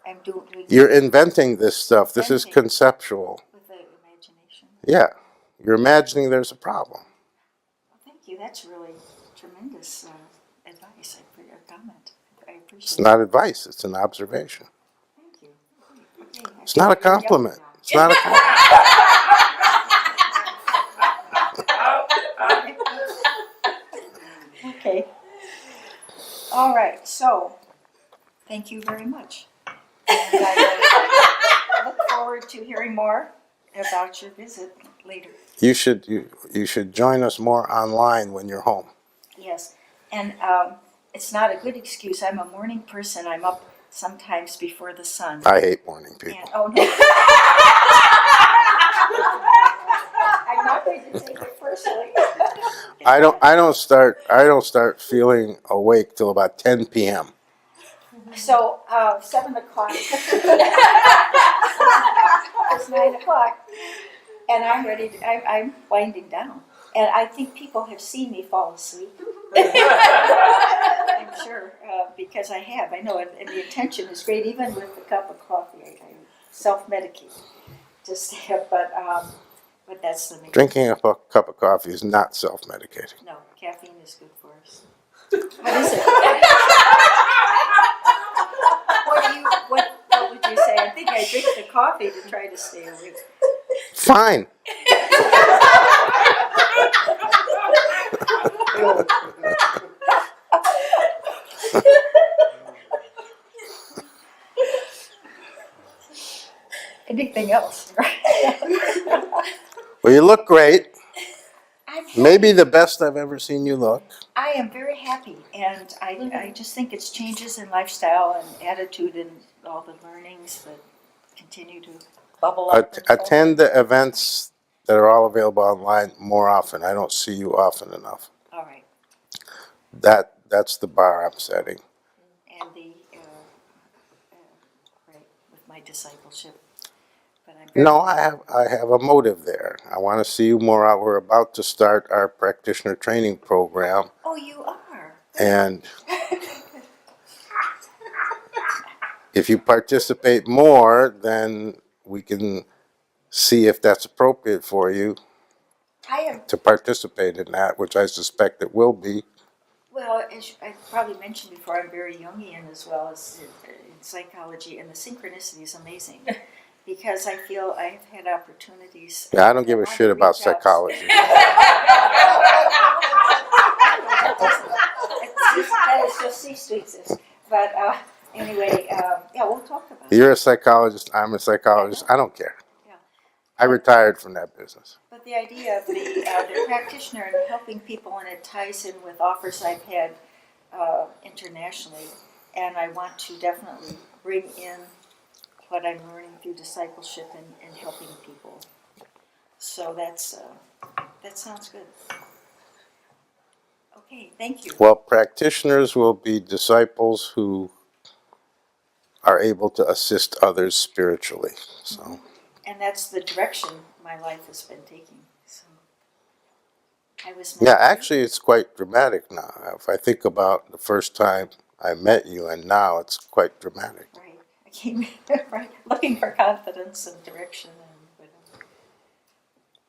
I'm doing You're inventing this stuff. This is Inventing. conceptual. with the imagination. Yeah, you're imagining there's a problem. Well, thank you. That's really tremendous advice for your comment. I appreciate It's not advice. It's an observation. Thank you. Okay. It's not a compliment. It's not a compliment. Okay. All right. So, thank you very much. And I look forward to hearing more about your visit later. You should join us more online when you're home. Yes. And it's not a good excuse. I'm a morning person. I'm up sometimes before the sun. I hate morning people. And, oh no. I'm not going to take it personally. I don't start feeling awake till about 10 p.m. So 7 o'clock. It's 9 o'clock, and I'm ready. I'm winding down, and I think people have seen me fall asleep. I'm sure because I have. I know, and the intention is great. Even with the cup of coffee, I self-medicate to stay up, but that's the main. Drinking a cup of coffee is not self-medicating. No, caffeine is good for us. What is it? What would you say? I think I drink the coffee to try to stay awake. Fine. Anything else? Well, you look great. Maybe the best I've ever seen you look. I am very happy, and I just think it's changes in lifestyle and attitude and all the learnings that continue to bubble up. Attend the events that are all available online more often. I don't see you often enough. All right. That's the bar I'm setting. And the right with my discipleship. But I'm No, I have a motive there. I want to see you more out. We're about to start our practitioner training program, Oh, you are. and if you participate more, then we can see if that's appropriate for you I am. to participate in that, which I suspect it will be. Well, as I probably mentioned before, I'm very Jungian as well as in psychology, and the synchronicity is amazing. Because I feel I have had opportunities. Yeah, I don't give a shit about psychology. That is just cease to exist. But anyway, yeah, we'll talk about it. You're a psychologist, I'm a psychologist, I don't care. Yeah. I retired from that business. But the idea of the practitioner and helping people, and it ties in with offers I've had internationally, and I want to definitely bring in what I'm learning through discipleship and helping people. So that sounds good. Okay, thank you. Well, practitioners will be disciples who are able to assist others spiritually. So, And that's the direction my life has been taking. So I was yeah, actually, it's quite dramatic now. If I think about the first time I met you and now, it's quite dramatic. right. I came right looking for confidence and direction and whatever.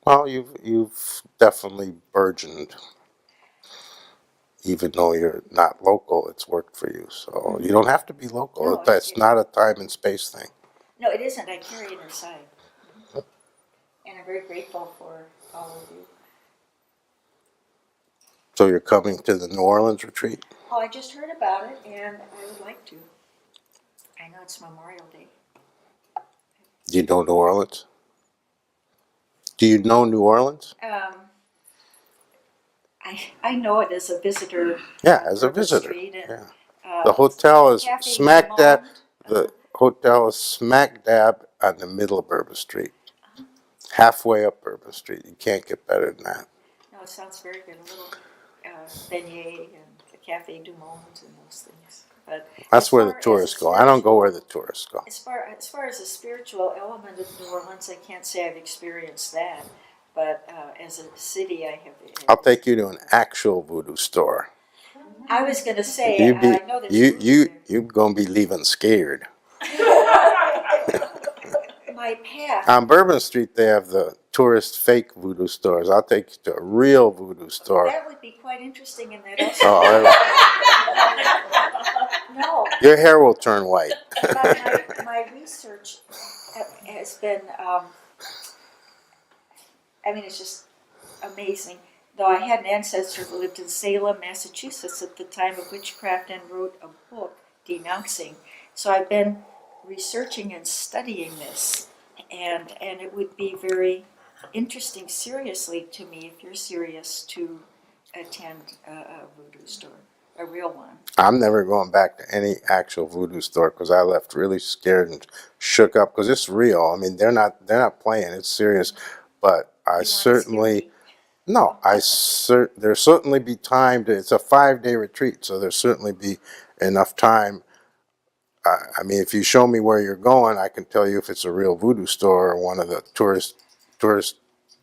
Well, you've definitely burgeoned. Even though you're not local, it's worked for you. So you don't have to be local. No, It's not a time and space thing. No, it isn't. I carry it inside. And I'm very grateful for all of you. So you're coming to the New Orleans retreat? Oh, I just heard about it, and I would like to. I know it's Memorial Day. Do you know New Orleans? Do you know New Orleans? I know it as a visitor. Yeah, on as a Bourbon visitor. Street and, Yeah. uh, The hotel is Cafe smack Du dab. Monde. The hotel is smack dab on the middle of Bourbon Street, halfway up Bourbon Street. You can't get better than that. No, it sounds very good. A little beignet and a Cafe Du Monde and those things. But That's as where the far as tourists a go. I don't go where the spiritual- tourists go. As far as the spiritual element of New Orleans, I can't say I've experienced that. But as a city, I have. I'll take you to an actual voodoo store. I was going to say, You be I know there's voodoo there. you gonna be leaving scared. My path. On Bourbon Street, they have the tourist fake voodoo stores. I'll take you to a real voodoo store. That would be quite interesting in that also. Oh, No, your hair will turn white. but my research has been, I mean, it's just amazing. Though I had an ancestor who lived in Salem, Massachusetts at the time of witchcraft and wrote a book denouncing. So I've been researching and studying this, and it would be very interesting, seriously, to me, if you're serious, to attend a voodoo store, a real one. I'm never going back to any actual voodoo store because I left really scared and shook up because it's real. I mean, they're not playing. It's serious, but I You wanna certainly. scare me? No, there'll certainly be time to. It's a 5-day retreat, so there'll certainly be enough time. I mean, if you show me where you're going, I can tell you if it's a real voodoo store or one of the tourist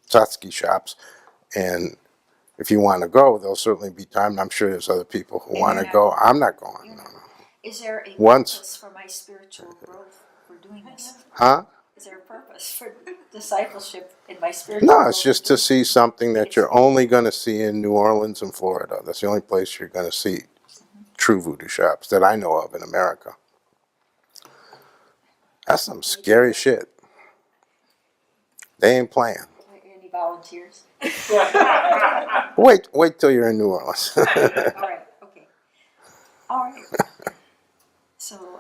Satsuki shops. And if you want to go, there'll certainly be time. And I'm sure there's other people who And want you're to not go. going. I'm not going. You're No, not. no. Is there a Once- purpose for my spiritual growth for doing this? Huh? Is there a purpose for discipleship in my spiritual No, growth? it's just to see something that you're only going to see in New Orleans and Florida. That's the only place you're going to see true voodoo shops that I know of in America. That's some scary shit. They ain't playing. Any volunteers? Wait till you're in New Orleans. All right, okay. All right. So,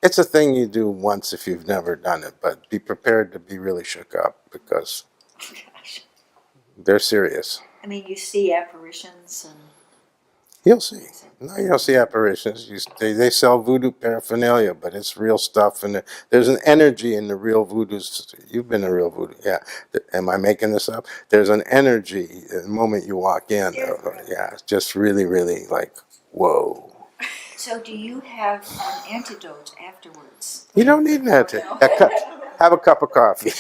It's a thing you do once if you've never done it, but be prepared to be really shook up because gosh. they're serious. I mean, you see apparitions and You'll see. No, you don't see apparitions. They sell voodoo paraphernalia, but it's real stuff, and there's an energy in the real voodoos. You've been a real voodoo, yeah. Am I making this up? There's an energy the moment you walk in. Yeah, it's just really, really like, whoa. so do you have an antidote afterwards? You don't need an antidote. Have a cup of coffee.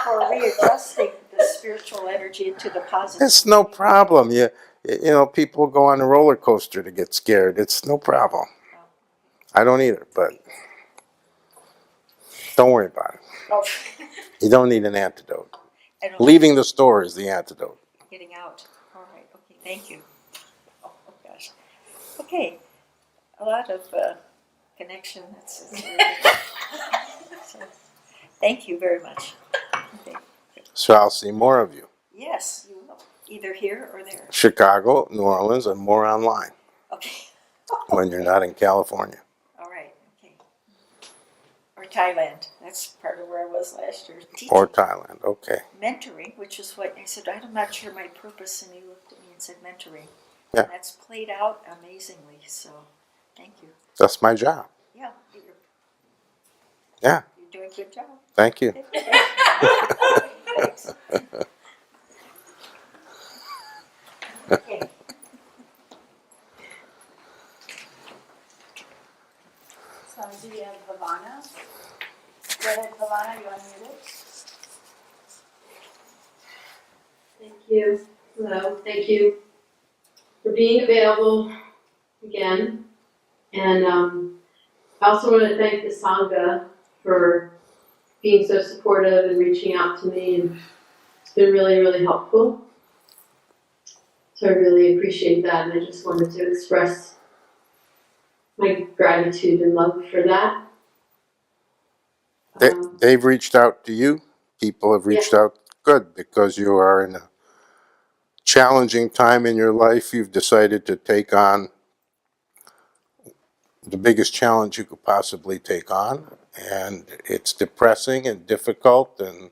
For readjusting the spiritual energy into the positive. It's no problem. You know, people go on a roller coaster to get scared. It's no problem. I don't either, but don't worry about it. Oh, You don't need an antidote. I don't Leaving the store is the antidote. getting out. All right. Okay. Thank you. Oh gosh. Okay. A lot of connection. That's very good. So, thank you very much. Okay. So I'll see more of you. Yes, you will. Either here or there. Chicago, New Orleans, and more online Okay. when you're not in California. All right. Okay. Or Thailand. That's part of where I was last year. Teaching. Or Thailand. Okay. Mentoring, which is what I said, I'm not sure my purpose, and he looked at me and said mentoring. Yeah. And that's played out amazingly, so thank you. That's my job. Yeah, Yeah. you're doing a good job. Thank you. Thanks. Okay. So do we have Bhavana? Go ahead, Bhavana, you unmuted. Thank you. Hello, thank you for being available again. And I also want to thank the Sangha for being so supportive and reaching out to me. And it's been really, really helpful. So I really appreciate that. And I just wanted to express my gratitude and love for that. They've reached out to you. People have reached out. Good, because you are in a challenging time in your life. You've decided to take on the biggest challenge you could possibly take on. And it's depressing and difficult. And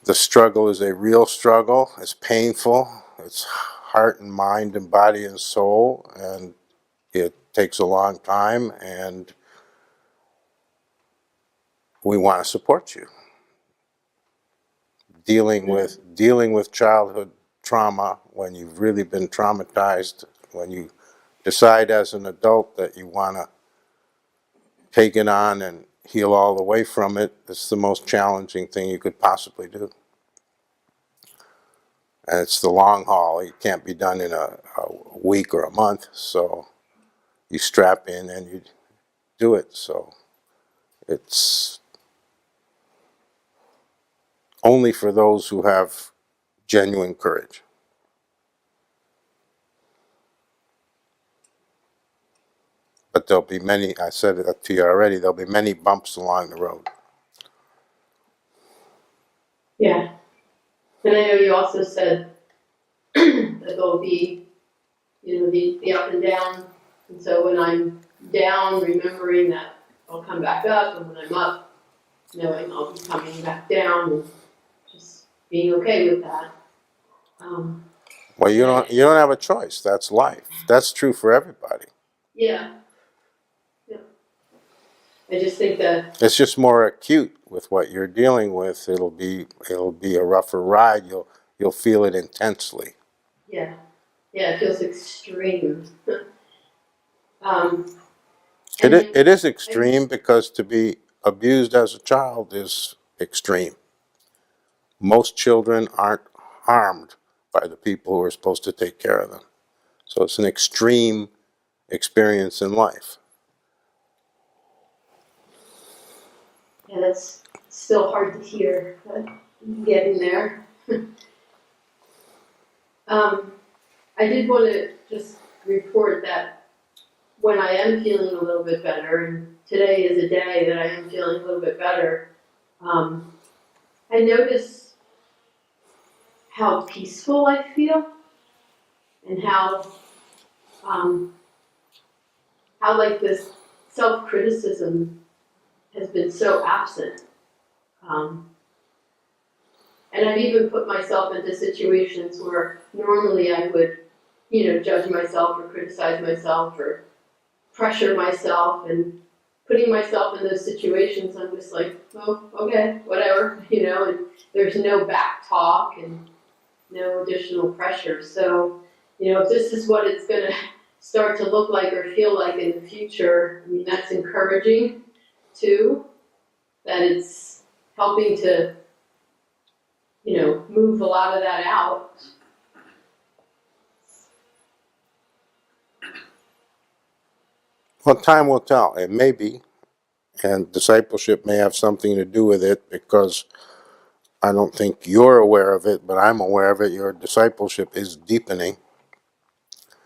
The struggle is a real struggle. It's painful. It's heart and mind and body and soul, and it takes a long time, and we want to support you. Dealing with childhood trauma, when you've really been traumatized, when you decide as an adult that you want to take it on and heal all the way from it, it's the most challenging thing you could possibly do. And it's the long haul. It can't be done in a week or a month, so you strap in and you do it. So it's only for those who have genuine courage. But there'll be many, I said it to you already, there'll be many bumps along the road. Yeah. And I know you also said that there'll be, the up and down. And so when I'm down, remembering that I'll come back up, and when I'm up, knowing I'll be coming back down, and just being okay with that. Well, you don't have a choice. That's life. That's true for everybody. Yeah. I just think that It's just more acute with what you're dealing with. It'll be a rougher ride. You'll feel it intensely. yeah, it feels extreme. It is extreme because to be abused as a child is extreme. Most children aren't harmed by the people who are supposed to take care of them. So it's an extreme experience in life. Yeah, that's still hard to hear, but I'm getting there. I did want to just report that when I am feeling a little bit better, and today is a day that I am feeling a little bit better, I notice how peaceful I feel, and how like this self-criticism has been so absent. And I've even put myself into situations where normally I would, judge myself or criticize myself or pressure myself, and putting myself in those situations, I'm just like, oh, okay, whatever, and there's no back talk and no additional pressure. So, if this is what it's going to start to look like or feel like in the future, I mean, that's encouraging too, that it's helping to, move a lot of that out. Well, time will tell. It may be, and discipleship may have something to do with it, because I don't think you're aware of it, but I'm aware of it. Your discipleship is deepening.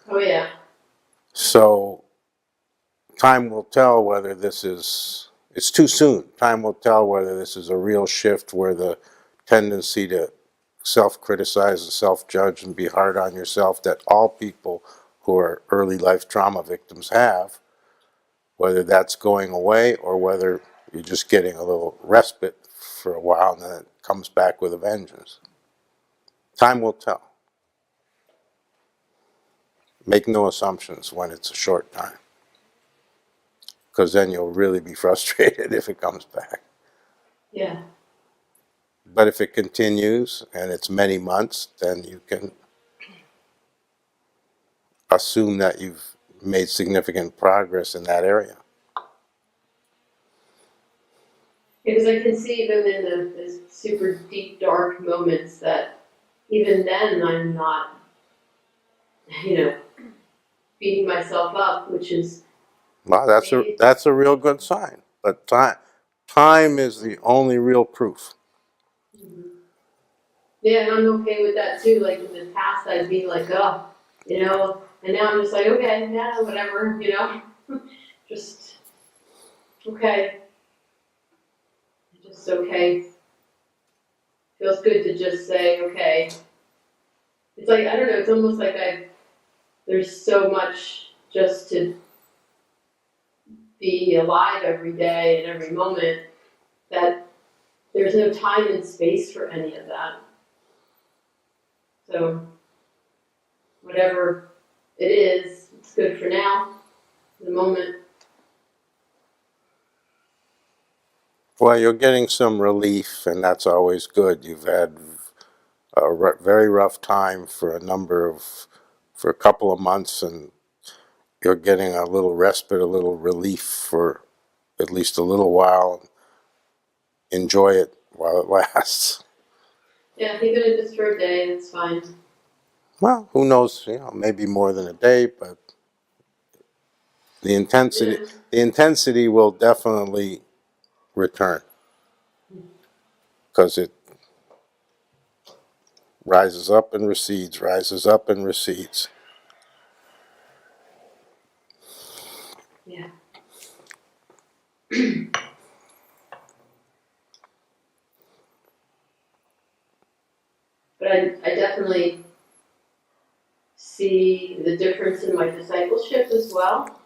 Oh yeah. So time will tell whether it's too soon. Time will tell whether this is a real shift where the tendency to self-criticize and self-judge and be hard on yourself that all people who are early life trauma victims have, whether that's going away or whether you're just getting a little respite for a while and then it comes back with a vengeance. Time will tell. Make no assumptions when it's a short time, because then you'll really be frustrated if it comes back. Yeah. But if it continues and it's many months, then you can assume that you've made significant progress in that area. Because I can see even in the super deep, dark moments that even then I'm not, beating myself up, which is. Well, that's a real good sign. But time is the only real proof. Mm-hmm. Yeah, and I'm okay with that too. Like in the past, I'd be like, oh, and now I'm just like, okay, yeah, whatever, just okay, just okay. Feels good to just say, okay. It's like, I don't know, it's almost like there's so much just to be alive every day and every moment that there's no time and space for any of that. So whatever it is, it's good for now, the moment. Well, you're getting some relief, and that's always good. You've had a very rough time for a couple of months, and you're getting a little respite, a little relief for at least a little while. Enjoy it while it lasts. Yeah, even if it's for a day, it's fine. Well, who knows? Maybe more than a day, but the intensity will definitely return because it rises up and recedes, rises up and recedes. Yeah. But I definitely see the difference in my discipleship as well.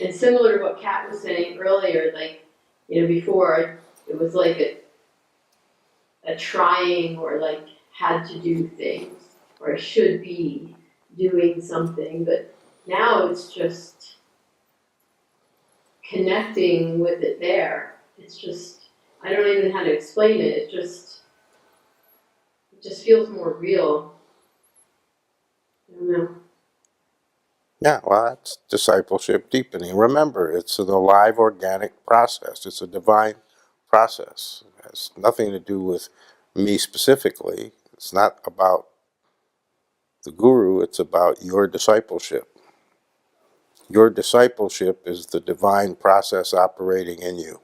And similar to what Kat was saying earlier, like, before it was like a trying or like had to do things or I should be doing something, but now it's just connecting with it there. It's just, I don't even know how to explain it. It just feels more real. I don't know. Yeah, well, that's discipleship deepening. Remember, it's an alive, organic process. It's a divine process. It has nothing to do with me specifically. It's not about the guru, it's about your discipleship. Your discipleship is the divine process operating in you.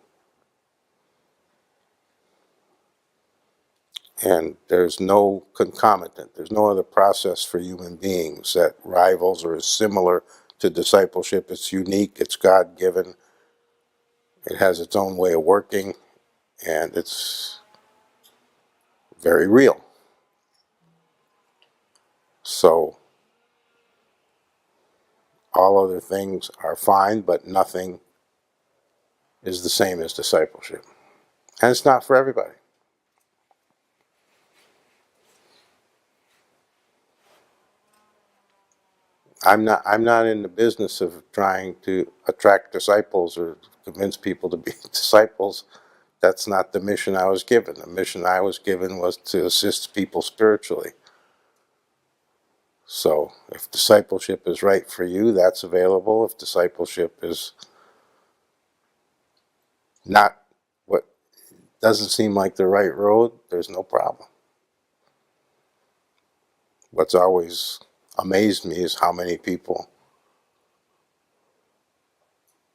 And there's no concomitant, there's no other process for human beings that rivals or is similar to discipleship. It's unique, it's God given, it has its own way of working, and it's very real. So, all other things are fine, but nothing is the same as discipleship. And it's not for everybody. I'm not in the business of trying to attract disciples or convince people to be disciples. That's not the mission I was given. The mission I was given was to assist people spiritually. So if discipleship is right for you, that's available. If discipleship is not what doesn't seem like the right road, there's no problem. What's always amazed me is how many people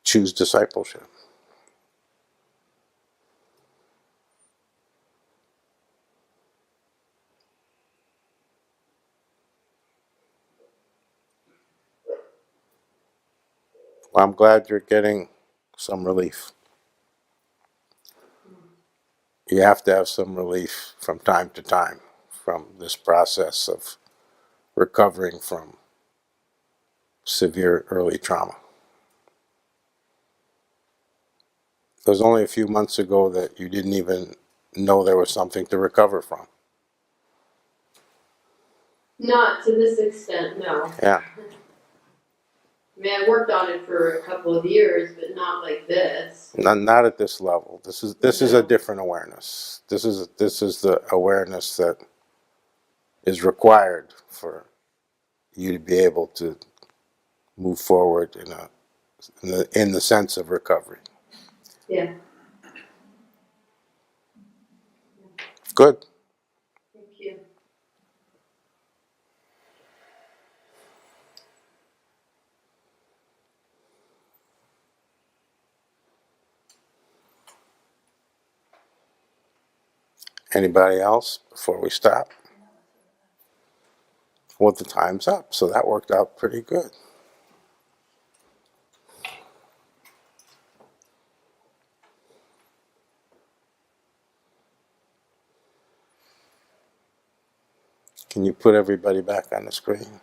choose discipleship. Well, I'm glad you're getting some relief. You have to have some relief from time to time from this process of recovering from severe early trauma. It was only a few months ago that you didn't even know there was something to recover from. Not to this extent, no. Yeah. I mean, I worked on it for a couple of years, but not like this. Not at this level. This is a different awareness. This is the awareness that is required for you to be able to move forward in the sense of recovery. Yeah. Good. Thank you. Anybody else before we stop? Well, the time's up, so that worked out pretty good. Can you put everybody back on the screen?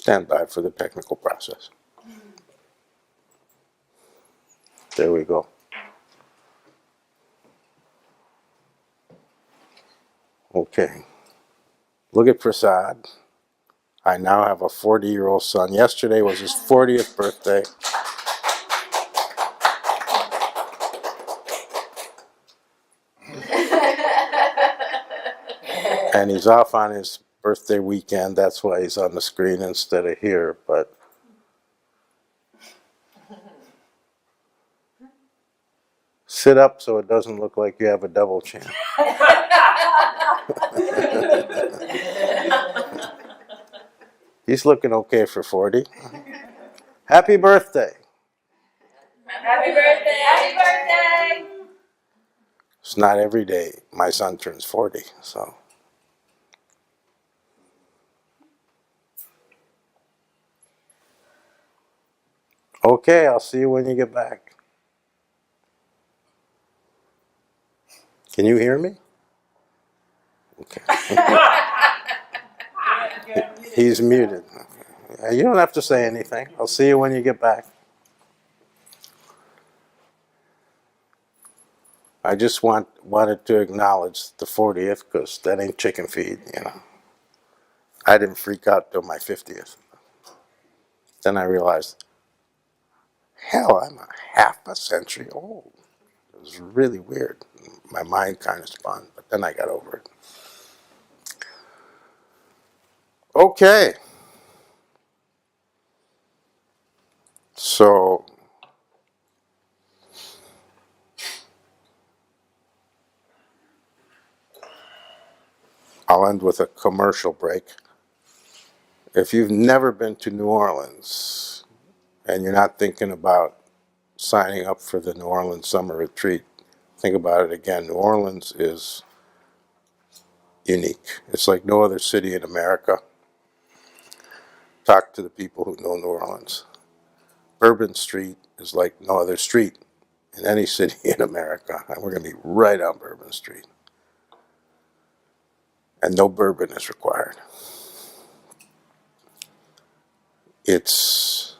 stand by for the technical process. There we go. Okay. Look at Prasad. I now have a 40-year-old son. Yesterday was his 40th birthday. And he's off on his birthday weekend. That's why he's on the screen instead of here. But sit up so it doesn't look like you have a double chin. He's looking okay for 40. Happy birthday. Happy birthday! Happy birthday! It's not every day my son turns 40, so. Okay, I'll see you when you get back. Can you hear me? Okay. He's muted. Okay. You don't have to say anything. I'll see you when you get back. I just wanted to acknowledge the 40th because that ain't chicken feed, you know. I didn't freak out till my 50th. Then I realized, hell, I'm a half a century old. It was really weird. My mind kind of spun, but then I got over it. Okay. So I'll end with a commercial break. If you've never been to New Orleans and you're not thinking about signing up for the New Orleans Summer Retreat, think about it again. New Orleans is unique. It's like no other city in America. Talk to the people who know New Orleans. Bourbon Street is like no other street in any city in America. And we're going to be right on Bourbon Street. And no bourbon is required. It's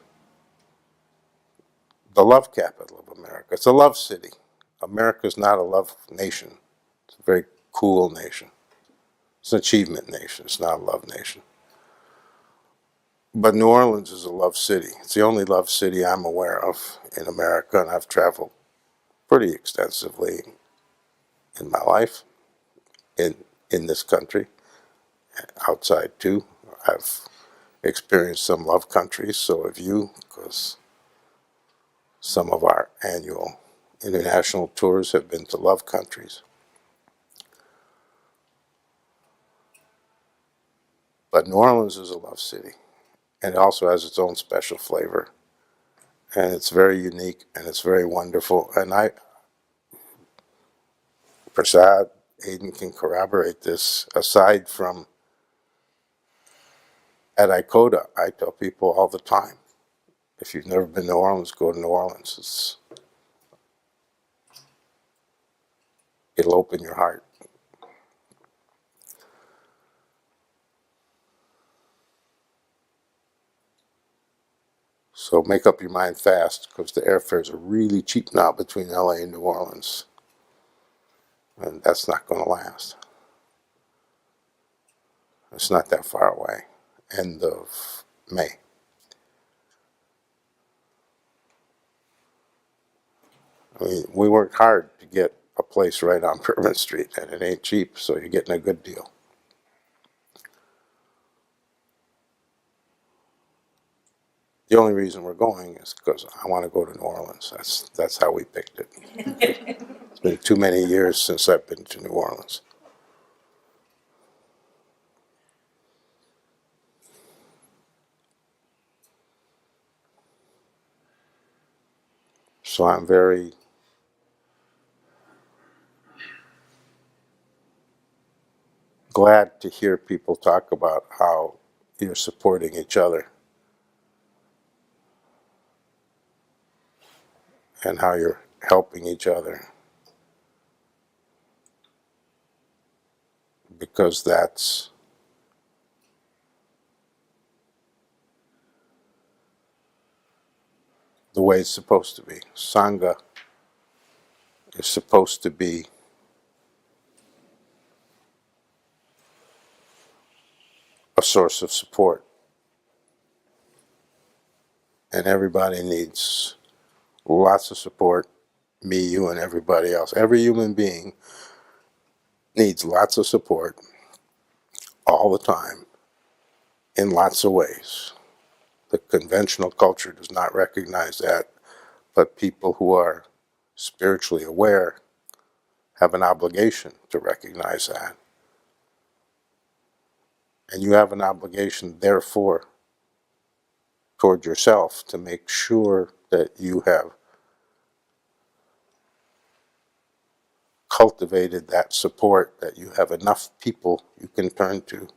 the love capital of America. It's a love city. America's not a love nation. It's a very cool nation. It's an achievement nation. It's not a love nation. But New Orleans is a love city. It's the only love city I'm aware of in America, and I've traveled pretty extensively in my life in this country, outside too. I've experienced some love countries, so have you, because some of our annual international tours have been to love countries. But New Orleans is a love city, and it also has its own special flavor, and it's very unique, and it's very wonderful. And Prasad, Aiden can corroborate this. Aside from at ICODA, I tell people all the time, if you've never been to New Orleans, go to New Orleans. It'll open your heart. So make up your mind fast, because the airfares are really cheap now between LA and New Orleans. And that's not going to last. It's not that far away. End of May. I mean, we worked hard to get a place right on Bourbon Street, and it ain't cheap, so you're getting a good deal. The only reason we're going is because I want to go to New Orleans. That's how we picked it. It's been too many years since I've been to New Orleans. So I'm very glad to hear people talk about how you're supporting each other and how you're helping each other, because that's the way it's supposed to be. Sangha is supposed to be a source of support. And everybody needs lots of support. Me, you, and everybody else. Every human being needs lots of support all the time in lots of ways. The conventional culture does not recognize that, but people who are spiritually aware have an obligation to recognize that. And you have an obligation, therefore, toward yourself to make sure that you have cultivated that support, that you have enough people you can turn to,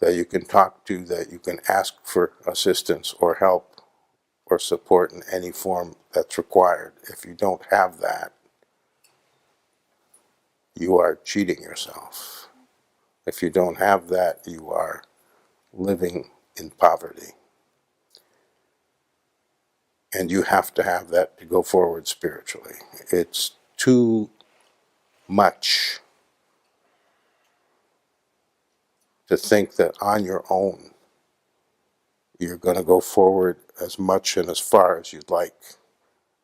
that you can talk to, that you can ask for assistance or help or support in any form that's required. If you don't have that, you are cheating yourself. If you don't have that, you are living in poverty. And you have to have that to go forward spiritually. It's too much to think that on your own you're going to go forward as much and as far as you'd like.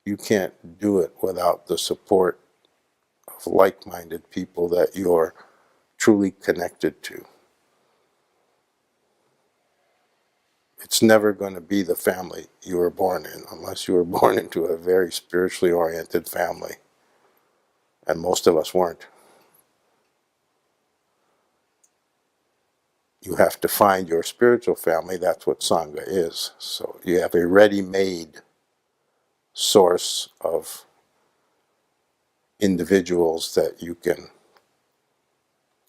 You can't do it without the support of like-minded people that you're truly connected to. It's never going to be the family you were born in, unless you were born into a very spiritually oriented family. And most of us weren't. You have to find your spiritual family. That's what Sangha is. So you have a ready-made source of individuals that you can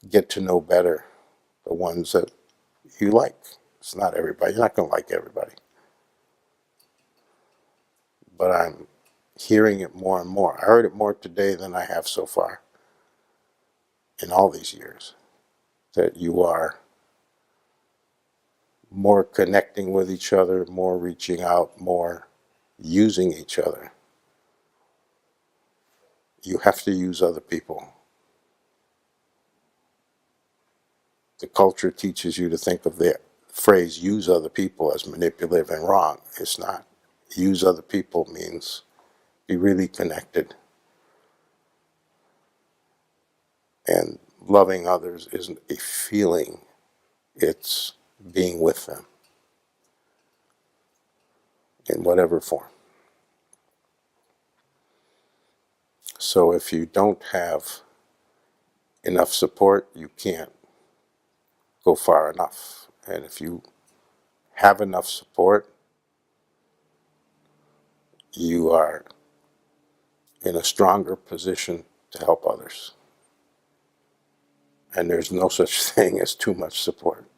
get to know better, the ones that you like. It's not everybody. You're not going to like everybody. But I'm hearing it more and more. I heard it more today than I have so far in all these years, that you are more connecting with each other, more reaching out, more using each other. You have to use other people. The culture teaches you to think of the phrase use other people as manipulative and wrong. It's not. Use other people means be really connected. And loving others isn't a feeling, it's being with them in whatever form. So if you don't have enough support, you can't go far enough. And if you have enough support, you are in a stronger position to help others. And there's no such thing as too much support.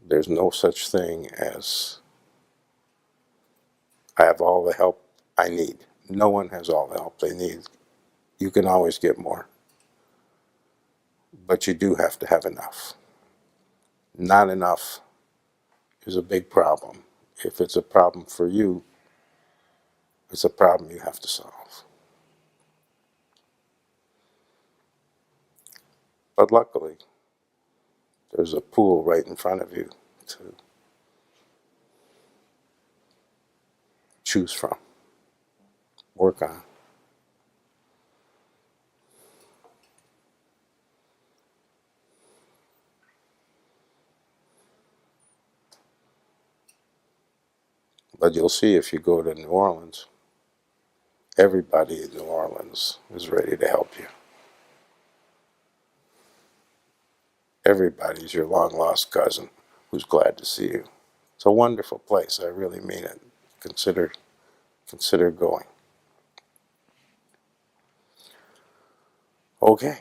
There's no such thing as I have all the help I need. No one has all the help they need. You can always get more. But you do have to have enough. Not enough is a big problem. If it's a problem for you, it's a problem you have to solve. But luckily, there's a pool right in front of you to choose from, work on. But you'll see if you go to New Orleans, everybody in New Orleans is ready to help you. Everybody's your long-lost cousin who's glad to see you. It's a wonderful place, I really mean it. Consider going. Okay.